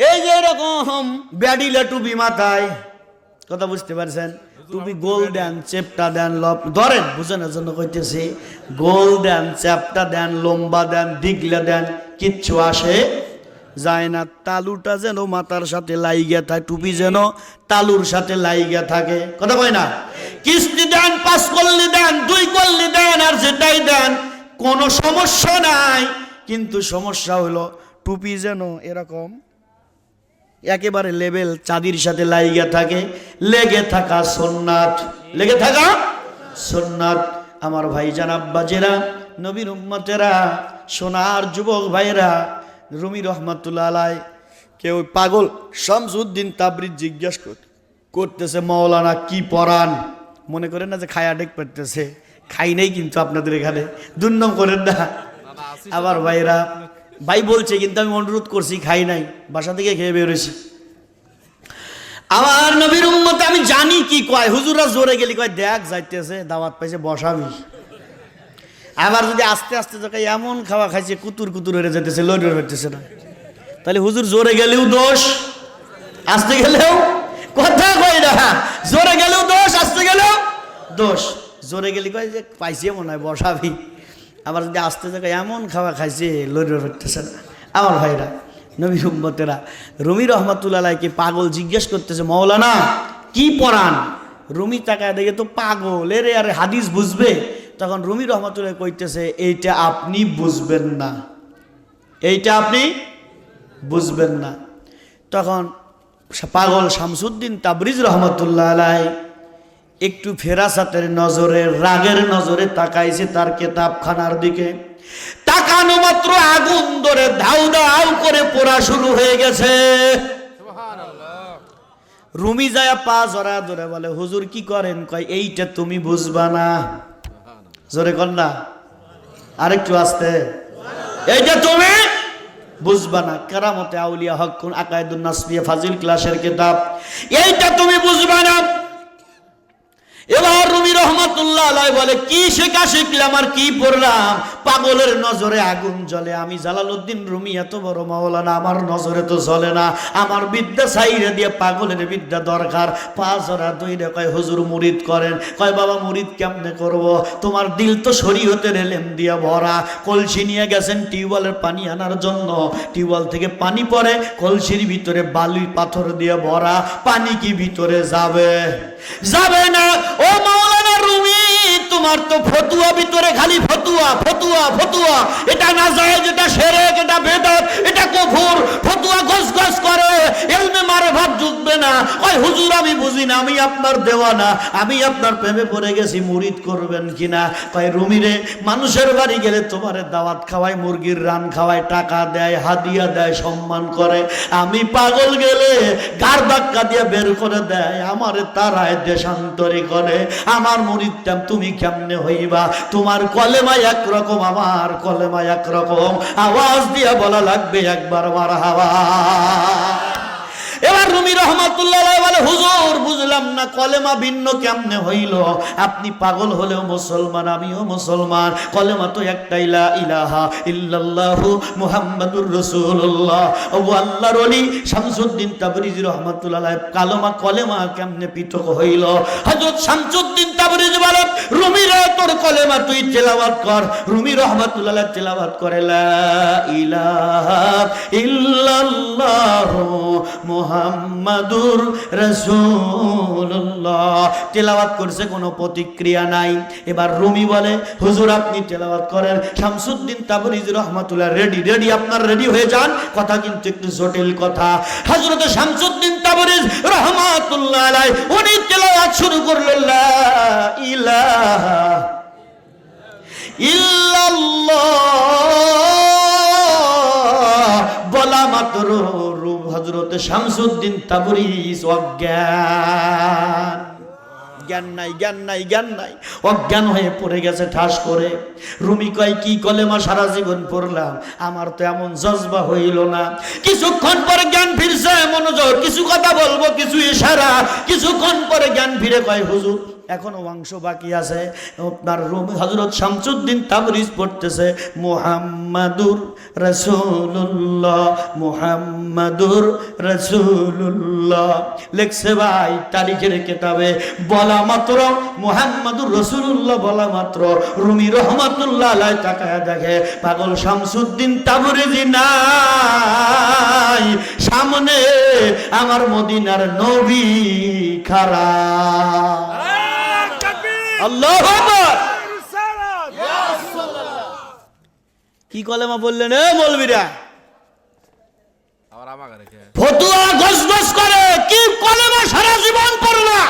এই যে এরকম ব্যাডিলা টুপি মাথায়, কথা বুঝতে পারছেন? টুপি গোল দেন, চেপটা দেন, ধরেন বুঝানোর জন্য কইতেছি, গোল দেন, চেপটা দেন, লম্বা দেন, দিগলা দেন, কিচ্ছু আসে যায় না। তালুটা যেন মাথার সাথে লাইগা থাকে, টুপি যেন তালুর সাথে লাইগা থাকে, কথা কয় না? কিস্তি দেন, 5 কল্লি দেন, 2 কল্লি দেন, আর যেটাই দেন কোনো সমস্যা নাই, কিন্তু সমস্যা হলো টুপি যেন এরকম একেবারে লেভেল চাঁদির সাথে লাইগা থাকে। লেগে থাকা সুন্নাত, লেগে থাকা সুন্নাত। আমার ভাইজান আব্বাজেরা, নবীর উম্মতেরা, সোনার যুবক ভাইরা, রুমি রহমাতুল্লাহ আলাই কেউ পাগল শামসুদ্দিন তাবরিজ জিজ্ঞেস করতেছে, মাওলানা কি পড়ান? মনে করেন না যে খায়া ডেক পড়তেছে, খাই নাই কিন্তু আপনাদের এখানে, দুর্নাম করেন না। আবার ভাইরা ভাই বলছে, কিন্তু আমি অনুরোধ করছি, খাই নাই, বাসা থেকে খেয়ে বেরোছি। আমার নবীর উম্মত আমি জানি কি কয়, হুজুররা জোরে গেলি কয় দেখ যাইতেছে, দাওয়াত পাইছে, বসাবি। আবার যদি আস্তে আস্তে যখন এমন খাওয়া খাইছে, কুতুর কুতুর হয়ে যেতেছে, লড়ে হইতেছে না, তাহলে হুজুর জোরে গেলেও দোষ, আসতে গেলেও, কথা কই না, জোরে গেলেও দোষ, আসতে গেলেও দোষ। জোরে গেলি কয় যে পাইছে মনে হয়, বসাবি। আবার যদি আস্তে যখন এমন খাওয়া খাইছে, লড়ে হইতেছে না। আমার ভাইরা, নবীর উম্মতেরা, রুমি রহমাতুল্লাহ আলাইকে পাগল জিজ্ঞেস করতেছে, মাওলানা কি পড়ান? রুমি তাকায় দেখে তো পাগল, এরে আর হাদিস বুঝবে? তখন রুমি রহমাতুল্লাহ কইতেছে, এইটা আপনি বুঝবেন না, এইটা আপনি বুঝবেন না। তখন পাগল শামসুদ্দিন তাবরিজ রহমাতুল্লাহ আলাই একটু ফেরাসাতের নজরে, রাগের নজরে তাকাইছে তার কিতাবখানার দিকে। তাকানো মাত্র আগুন ধরে ধাউ ধাউ করে পোড়া শুরু হয়ে গেছে। রুমি যায় পা জড়া ধরে বলে, হুজুর কি করেন? কয় এইটা তুমি বুঝবা না। জোরে কর না, আরেকটু আস্তে, এইটা তুমি বুঝবা না। কেরামতে আউলিয়া হক আকায়েদুন নাসবিয়া ফাজিল ক্লাসের কিতাব, এইটা তুমি বুঝবা না। এবার রুমি রহমাতুল্লাহ আলাই বলে, কি শেখা শিখলাম আর কি পড়লাম? পাগলের নজরে আগুন জ্বলে, আমি জালালউদ্দিন রুমি এত বড় মাওলানা, আমার নজরে তো জ্বলে না। আমার বিদ্যা সাইরে দিয়ে পাগলের বিদ্যা দরকার। পা জড়া দইরে কয়, হুজুর মুরিদ করেন? কয় বাবা মুরিদ কেমনে করব? তোমার দিল তো শরীয়তের এলেম দিয়া ভরা। কলসি নিয়ে গেছেন টিউবওয়েলের পানি আনার জন্য, টিউবওয়েল থেকে পানি পড়ে, কলসির ভিতরে বালি পাথর দিয়ে ভরা, পানি কি ভিতরে যাবে? যাবে না। ও মাওলানা রুমি, তোমার তো ফতুয়া ভিতরে খালি ফতুয়া ফতুয়া ফতুয়া, এটা নাজায়েজ, এটা শিরক, এটা বেদাত, এটা কুফর, ফতুয়া গসগস করে, ইলমে মারিফাত ঢুকবে না। ওই হুজুর আমি বুঝি না, আমি আপনার দেওয়ানা, আমি আপনার প্রেমে পড়ে গেছি, মুরিদ করবেন কিনা? কয় রুমি রে, মানুষের বাড়ি গেলে তোমারে দাওয়াত খাওয়ায়, মুরগির রান খাওয়ায়, টাকা দেয়, হাদিয়া দেয়, সম্মান করে। আমি পাগল গেলে গার ধাক্কা দিয়ে বের করে দেয়, আমারে তারায় দেশান্তরী করে। আমার মুরিদটা তুমি কেমনে হইবা? তোমার কলেমা একরকম, আমার কলেমা একরকম। আওয়াজ দিয়ে বলা লাগবে একবার মারহাবা। এবার রুমি রহমাতুল্লাহ বলে, হুজুর বুঝলাম না, কলেমা ভিন্ন কেমনে হইল? আপনি পাগল হলেও মুসলমান, আমিও মুসলমান। কলেমা তো একটাই, লা ইলাহা ইল্লাল্লাহু মুহাম্মাদুর রাসূলুল্লাহ। ও আল্লাহর ওলি শামসুদ্দিন তাবরিজি রহমাতুল্লাহ কলেমা কেমনে পৃথক হইল? হযরত শামসুদ্দিন তাবরিজি বলে, রুমি রে, তোর কলেমা তুই তেলাওয়াত কর। রুমি রহমাতুল্লাহ তেলাওয়াত করে, লা ইলাহা ইল্লাল্লাহু মুহাম্মাদুর রাসূলুল্লাহ। তেলাওয়াত করছে, কোনো প্রতিক্রিয়া নাই। এবার রুমি বলে, হুজুর আপনি তেলাওয়াত করেন। শামসুদ্দিন তাবরিজি রহমাতুল্লাহ রেডি রেডি, আপনার রেডি হয়ে যান। কথা কিন্তু একটু জটিল কথা। হযরত শামসুদ্দিন তাবরিজি রহমাতুল্লাহ আলাইহি উনি তেলাওয়াত শুরু করলেন, লা ইলাহা ইল্লাল্লাহ বলা মাত্র হযরত শামসুদ্দিন তাবরিজ অজ্ঞান, জ্ঞান নাই, জ্ঞান নাই, জ্ঞান নাই, অজ্ঞান হয়ে পড়ে গেছে ঠাস করে। রুমি কয়, কি কলেমা সারা জীবন পড়লাম, আমার তো এমন জজবা হইল না। কিছুক্ষণ পরে জ্ঞান ফিরছে, মনোযোগ, কিছু কথা বলবো, কিছু ইশারা। কিছুক্ষণ পরে জ্ঞান ফিরে কয়, হুজুর এখনো অংশ বাকি আছে। আপনার রুমি হযরত শামসুদ্দিন তাবরিজ পড়তেছে, মুহাম্মাদুর রাসূলুল্লাহ, মুহাম্মাদুর রাসূলুল্লাহ। লেখছে ভাই তারিখের কিতাবে, বলা মাত্র মুহাম্মাদুর রাসূলুল্লাহ বলা মাত্র রুমি রহমাতুল্লাহ আলাইহি তাকায়া দেখে পাগল শামসুদ্দিন তাবরিজি নাই, সামনে আমার মদিনার নবী খাড়া। আল্লাহু আকবার। কি কলেমা বললেন এ মৌলবীরা? ফতুয়া গসগস করে, কি কলেমা সারা জীবন পড়লা?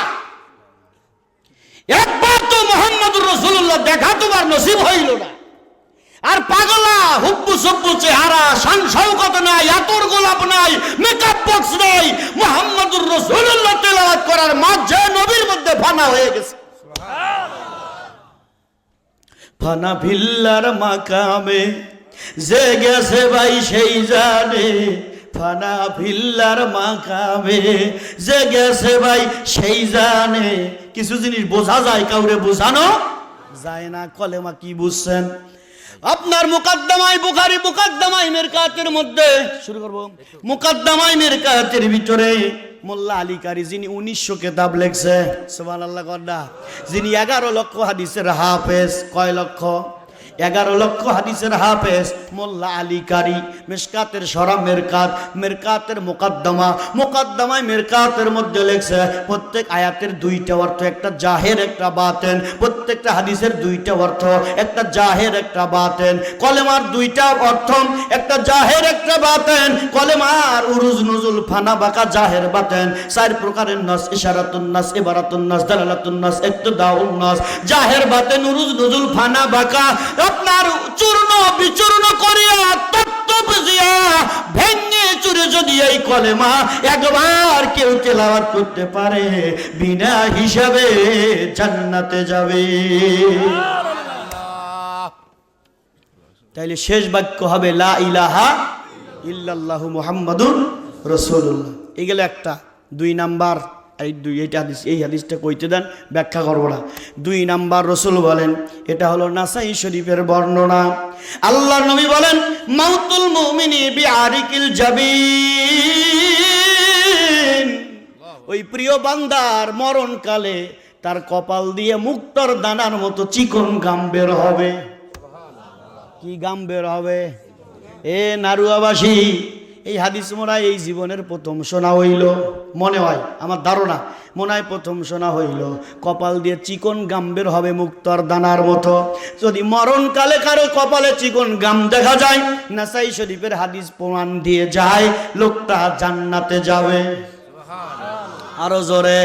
একবার তো মুহাম্মদুর রাসূলুল্লাহ দেখা তোমার নসিব হইল না। আর পাগলা হুব্বু সব্বু চেহারা, শান শওকত নাই, আতর গোলাপ নাই, মেকআপ বক্স নাই, মুহাম্মদুর রাসূলুল্লাহ তেলাওয়াত করার মাঝে নবীর মধ্যে ফানা হয়ে গেছে। ফানা ভিল্লার মাকামে যে গেছে ভাই সেই জানে, ফানা ভিল্লার মাকামে যে গেছে ভাই সেই জানে। কিছু জিনিস বোঝা যায়, কাউরে বোঝানো যায় না। কলেমা কি বুঝছেন? আপনার মুকাদ্দামায়ে বুখারী, মুকাদ্দামায়ে মিরকাতের মধ্যে শুরু করব। মুকাদ্দামায়ে মিরকাতের ভিতরে মোল্লা আলী কারি, যিনি 1900 কিতাব লেখছে, সুবহানাল্লাহ কন্যা, যিনি 11 লক্ষ হাদিসের হাফেজ। কয় লক্ষ? 11 লক্ষ হাদিসের হাফেজ মোল্লা আলী কারি। মিশকাতের সরা মিরকাত, মিরকাতের মুকাদ্দামা, মুকাদ্দামায়ে মিরকাতের মধ্যে লেখছে প্রত্যেক আয়াতের দুইটা অর্থ, একটা জাহের একটা বাতেন। প্রত্যেকটা হাদিসের দুইটা অর্থ, একটা জাহের একটা বাতেন। কলেমার দুইটা অর্থ, একটা জাহের একটা বাতেন। কলেমার উরুজ নুজুল ফানা বাঁকা জাহের বাতেন। 4 প্রকারের নাস, ইশারাতুন নাস, ইবারাতুন নাস, দালালাতুন নাস, ইক্তদাউন নাস। জাহের বাতেন, উরুজ নুজুল ফানা বাঁকা আপনার চূর্ণ বিচূর্ণ করিয়া তত্ত্ব বুঝিয়া ভেঙে চুরে যদি এই কলেমা একবার কেউ তেলাওয়াত করতে পারে, বিনা হিসাবে জান্নাতে যাবে। তাইলে শেষ বাক্য হবে লা ইলাহা ইল্লাল্লাহু মুহাম্মাদুর রাসূলুল্লাহ। এই গেল একটা। 2 নাম্বার, এই হাদিসটা কইতে দেন, ব্যাখ্যা করবো না। 2 নাম্বার রসুল বলেন, এটা হলো নাসাই শরীফের বর্ণনা। আল্লাহর নবী বলেন, মাউতুল মুমিনি বিআরিকিল জাবিন। ওই প্রিয় বান্দার মরণকালে তার কপাল দিয়ে মুক্তর দানার মতো চিকন গাম বের হবে। কি গাম বের হবে? এ নারুয়াবাসী, এই হাদিস মনে হয় এই জীবনের প্রথম শোনা হইল, মনে হয় আমার ধারণা, মনে হয় প্রথম শোনা হইল। কপাল দিয়ে চিকন গাম বের হবে মুক্তার দানার মতো। যদি মরণকালে কারো কপালে চিকন গাম দেখা যায়, নাসাই শরীফের হাদিস প্রমাণ দিয়ে যায় লোকটা জান্নাতে যাবে। আরো জোরে,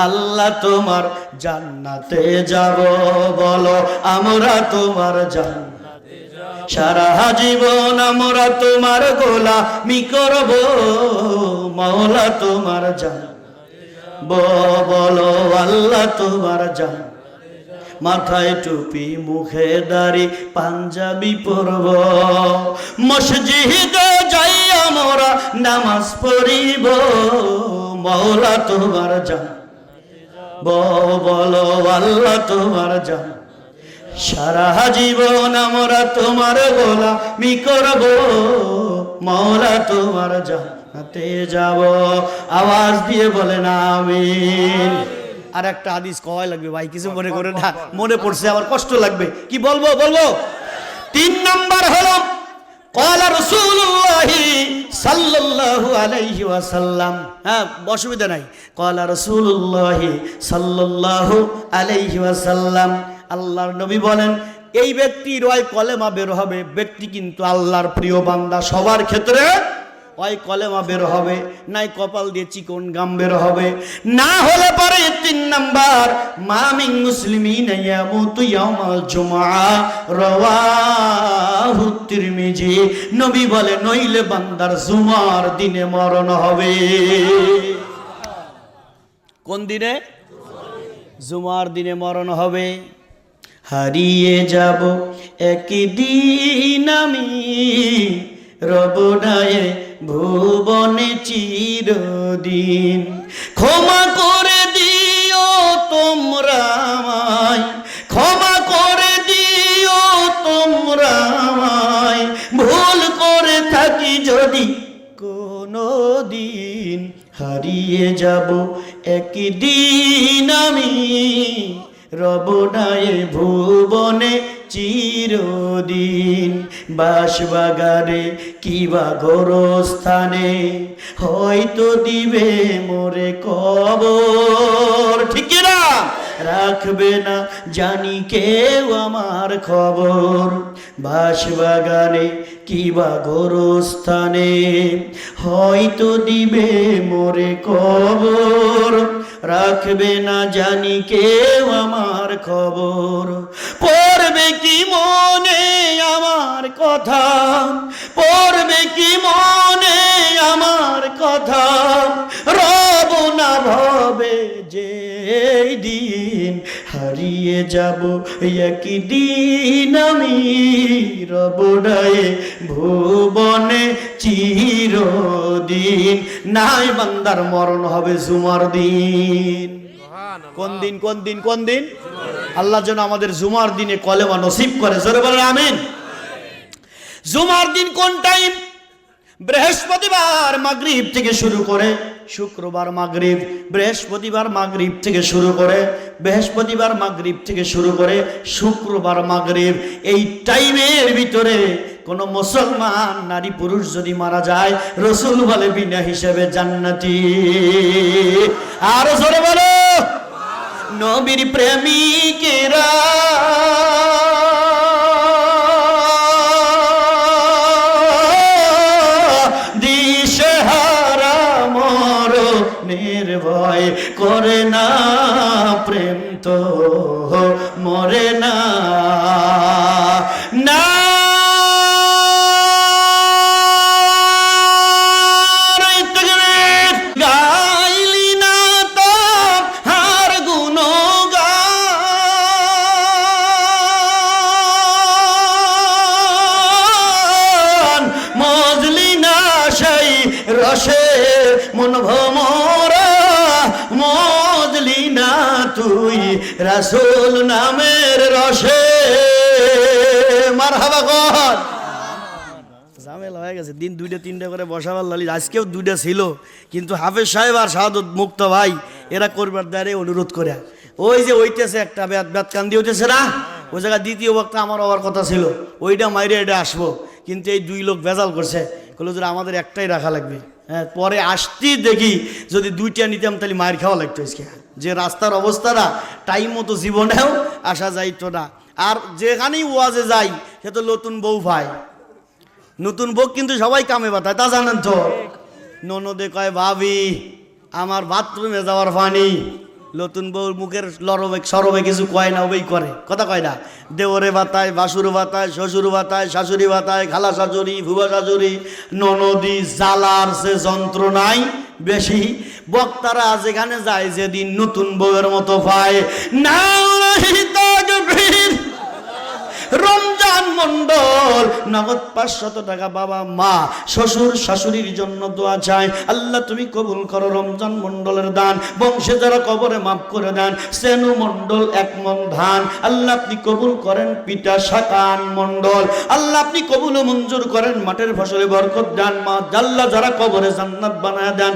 আল্লাহ তোমার জান্নাতে যাব, বলো আমরা তোমার জান্নাতে যাব, সারা জীবন আমরা তোমার গোলামি করব, মাওলা তোমার জান্নাতে যাব, বলো আল্লাহ তোমার জান্নাতে, মাথায় টুপি মুখে দাড়ি পাঞ্জাবি পরব, মসজিদে যাই আমরা নামাজ পড়িব, মাওলা তোমার জান্নাতে, বলো আল্লাহ তোমার জান্নাতে, সারা জীবন আমরা তোমার গোলামি করব, মাওলা তোমার জান্নাতে যাব। আওয়াজ দিয়ে বলেন আমিন। আর একটা হাদিস কয় লাগবে ভাই, কিছু মনে করে না, মনে পড়ছে আমার কষ্ট লাগবে, কি বলবো বলবো। 3 নাম্বার হলো ক্বালা রাসূলুল্লাহ সাল্লাল্লাহু আলাইহি ওয়াসাল্লাম, হ্যাঁ অসুবিধা নাই, ক্বালা রাসূলুল্লাহ সাল্লাল্লাহু আলাইহি ওয়াসাল্লাম, আল্লাহর নবী বলেন এই ব্যক্তির ওই কলেমা বের হবে, ব্যক্তি কিন্তু আল্লাহর প্রিয় বান্দা, সবার ক্ষেত্রে ওই কলেমা বের হবে, নাই কপাল দিয়ে চিকন গাম বের হবে, না হলে পরে 3 নাম্বার মামিন মুসলিমিন ইয়ামুতু ইয়াউমাল জুমআ রাওয়াহু তিরমিজি, নবী বলে নইলে বান্দার জুমার দিনে মরণ হবে। কোন দিনে? জুমার দিনে মরণ হবে। হারিয়ে যাব একদিন আমি রবনায়ে ভুবনে চিরদিন, ক্ষমা করে দিও তোমরা আমায়, ক্ষমা করে দিও তোমরা আমায়, ভুল করে থাকি যদি কোনো দিন, হারিয়ে যাব একদিন আমি রবনায়ে ভুবনে চিরদিন, বাসবাগানে কিবা গোরস্থানে হয়তো দিবে মোরে কবর, ঠিক না? রাখবে না জানি কেউ আমার খবর, বাসবাগানে কিবা গোরস্থানে হয়তো দিবে মোরে কবর, রাখবে না জানি কেউ আমার খবর। পড়বে কি মনে আমার কথা, পড়বে কি মনে আমার কথা, রব না ভবে যে দিন, হারিয়ে যাব একদিন আমি রবনায়ে ভুবনে চিরদিন। নাই বান্দার মরণ হবে জুমার দিন। কোন দিন? কোন দিন? কোন দিন? আল্লাহ যেন আমাদের জুমার দিনে কলেমা নসিব করে, জোরে বলেন আমিন। জুমার দিন কোন টাইম? বৃহস্পতিবার মাগরিব থেকে শুরু করে শুক্রবার মাগরিব, বৃহস্পতিবার মাগরিব থেকে শুরু করে, বৃহস্পতিবার মাগরিব থেকে শুরু করে শুক্রবার মাগরিব, এই টাইমের ভিতরে কোন মুসলমান নারী পুরুষ যদি মারা যায়, রাসূল বলে বিনা হিসেবে জান্নাতি। আর জোরে বলো, নবীর প্রেমিকেরা দিশেহারা মরণের ভয় করে না, প্রেম তো মরে না, না রসে মন ভমরা, মজলি না তুই রাসূল নামের রসে। মারহাবা কর। ঝামেলা হয়ে গেছে, দিন 2টা-3টা করে বসাবার লালি, আজকেও 2টা ছিল, কিন্তু হাফেজ সাহেব আর শাহাদত মুক্ত ভাই এরা করবার দ্বারে অনুরোধ করে, ওই যে ওইটাছে একটা ব্যাত কান্দি হইতেছে না, ওই জায়গায় দ্বিতীয় বক্তা আমার হওয়ার কথা ছিল, ওইটা মাইরে এটা আসবো, কিন্তু এই 2 লোক ভেজাল করছে, বললো যে আমাদের একটাই রাখা লাগবে। হ্যাঁ, পরে আসতেই দেখি যদি দুইটা নিতাম তাহলে মায়ের খাওয়া লাগতো আজকে। যে রাস্তার অবস্থাটা টাইম মতো জীবনেও আসা যাইতো না। আর যেখানেই ওয়াজে যাই সে তো নতুন বউ ভাই, নতুন বউ কিন্তু সবাই কামে বাতায়, তা জানেন তো। ননদে কয় ভাবি আমার বাথরুমে যাওয়ার পানি, নতুন বউর মুখের লরবে সরবে কিছু কয় না, ওই করে কথা কয় না। দেওরে বাতায়, বাসুর বাতায়, শ্বশুর বাতায়, শাশুড়ি বাতায়, খালা শাশুড়ি, ভুবা শাশুড়ি, ননদি, জ্বালার সে যন্ত্রণাই বেশি। বক্তারা যেখানে যায় যেদিন নতুন বউয়ের মতো পায় না। রমজান মন্ডল নগদ 500 টাকা বাবা মা শ্বশুর শাশুড়ির জন্য দোয়া চায়, আল্লাহ তুমি কবুল করো রমজান মন্ডলের দান, বংশে যারা কবরে মাফ করে দেন। সেনু মন্ডল 1 মণ ধান আল্লাহ আপনি কবুল করেন। পিতা শাকান মন্ডল আল্লাহ আপনি কবুল ও মঞ্জুর করেন, মাঠের ফসলে বরকত দেন। মা আল্লাহ যারা কবরে জান্নাত বানায় দেন।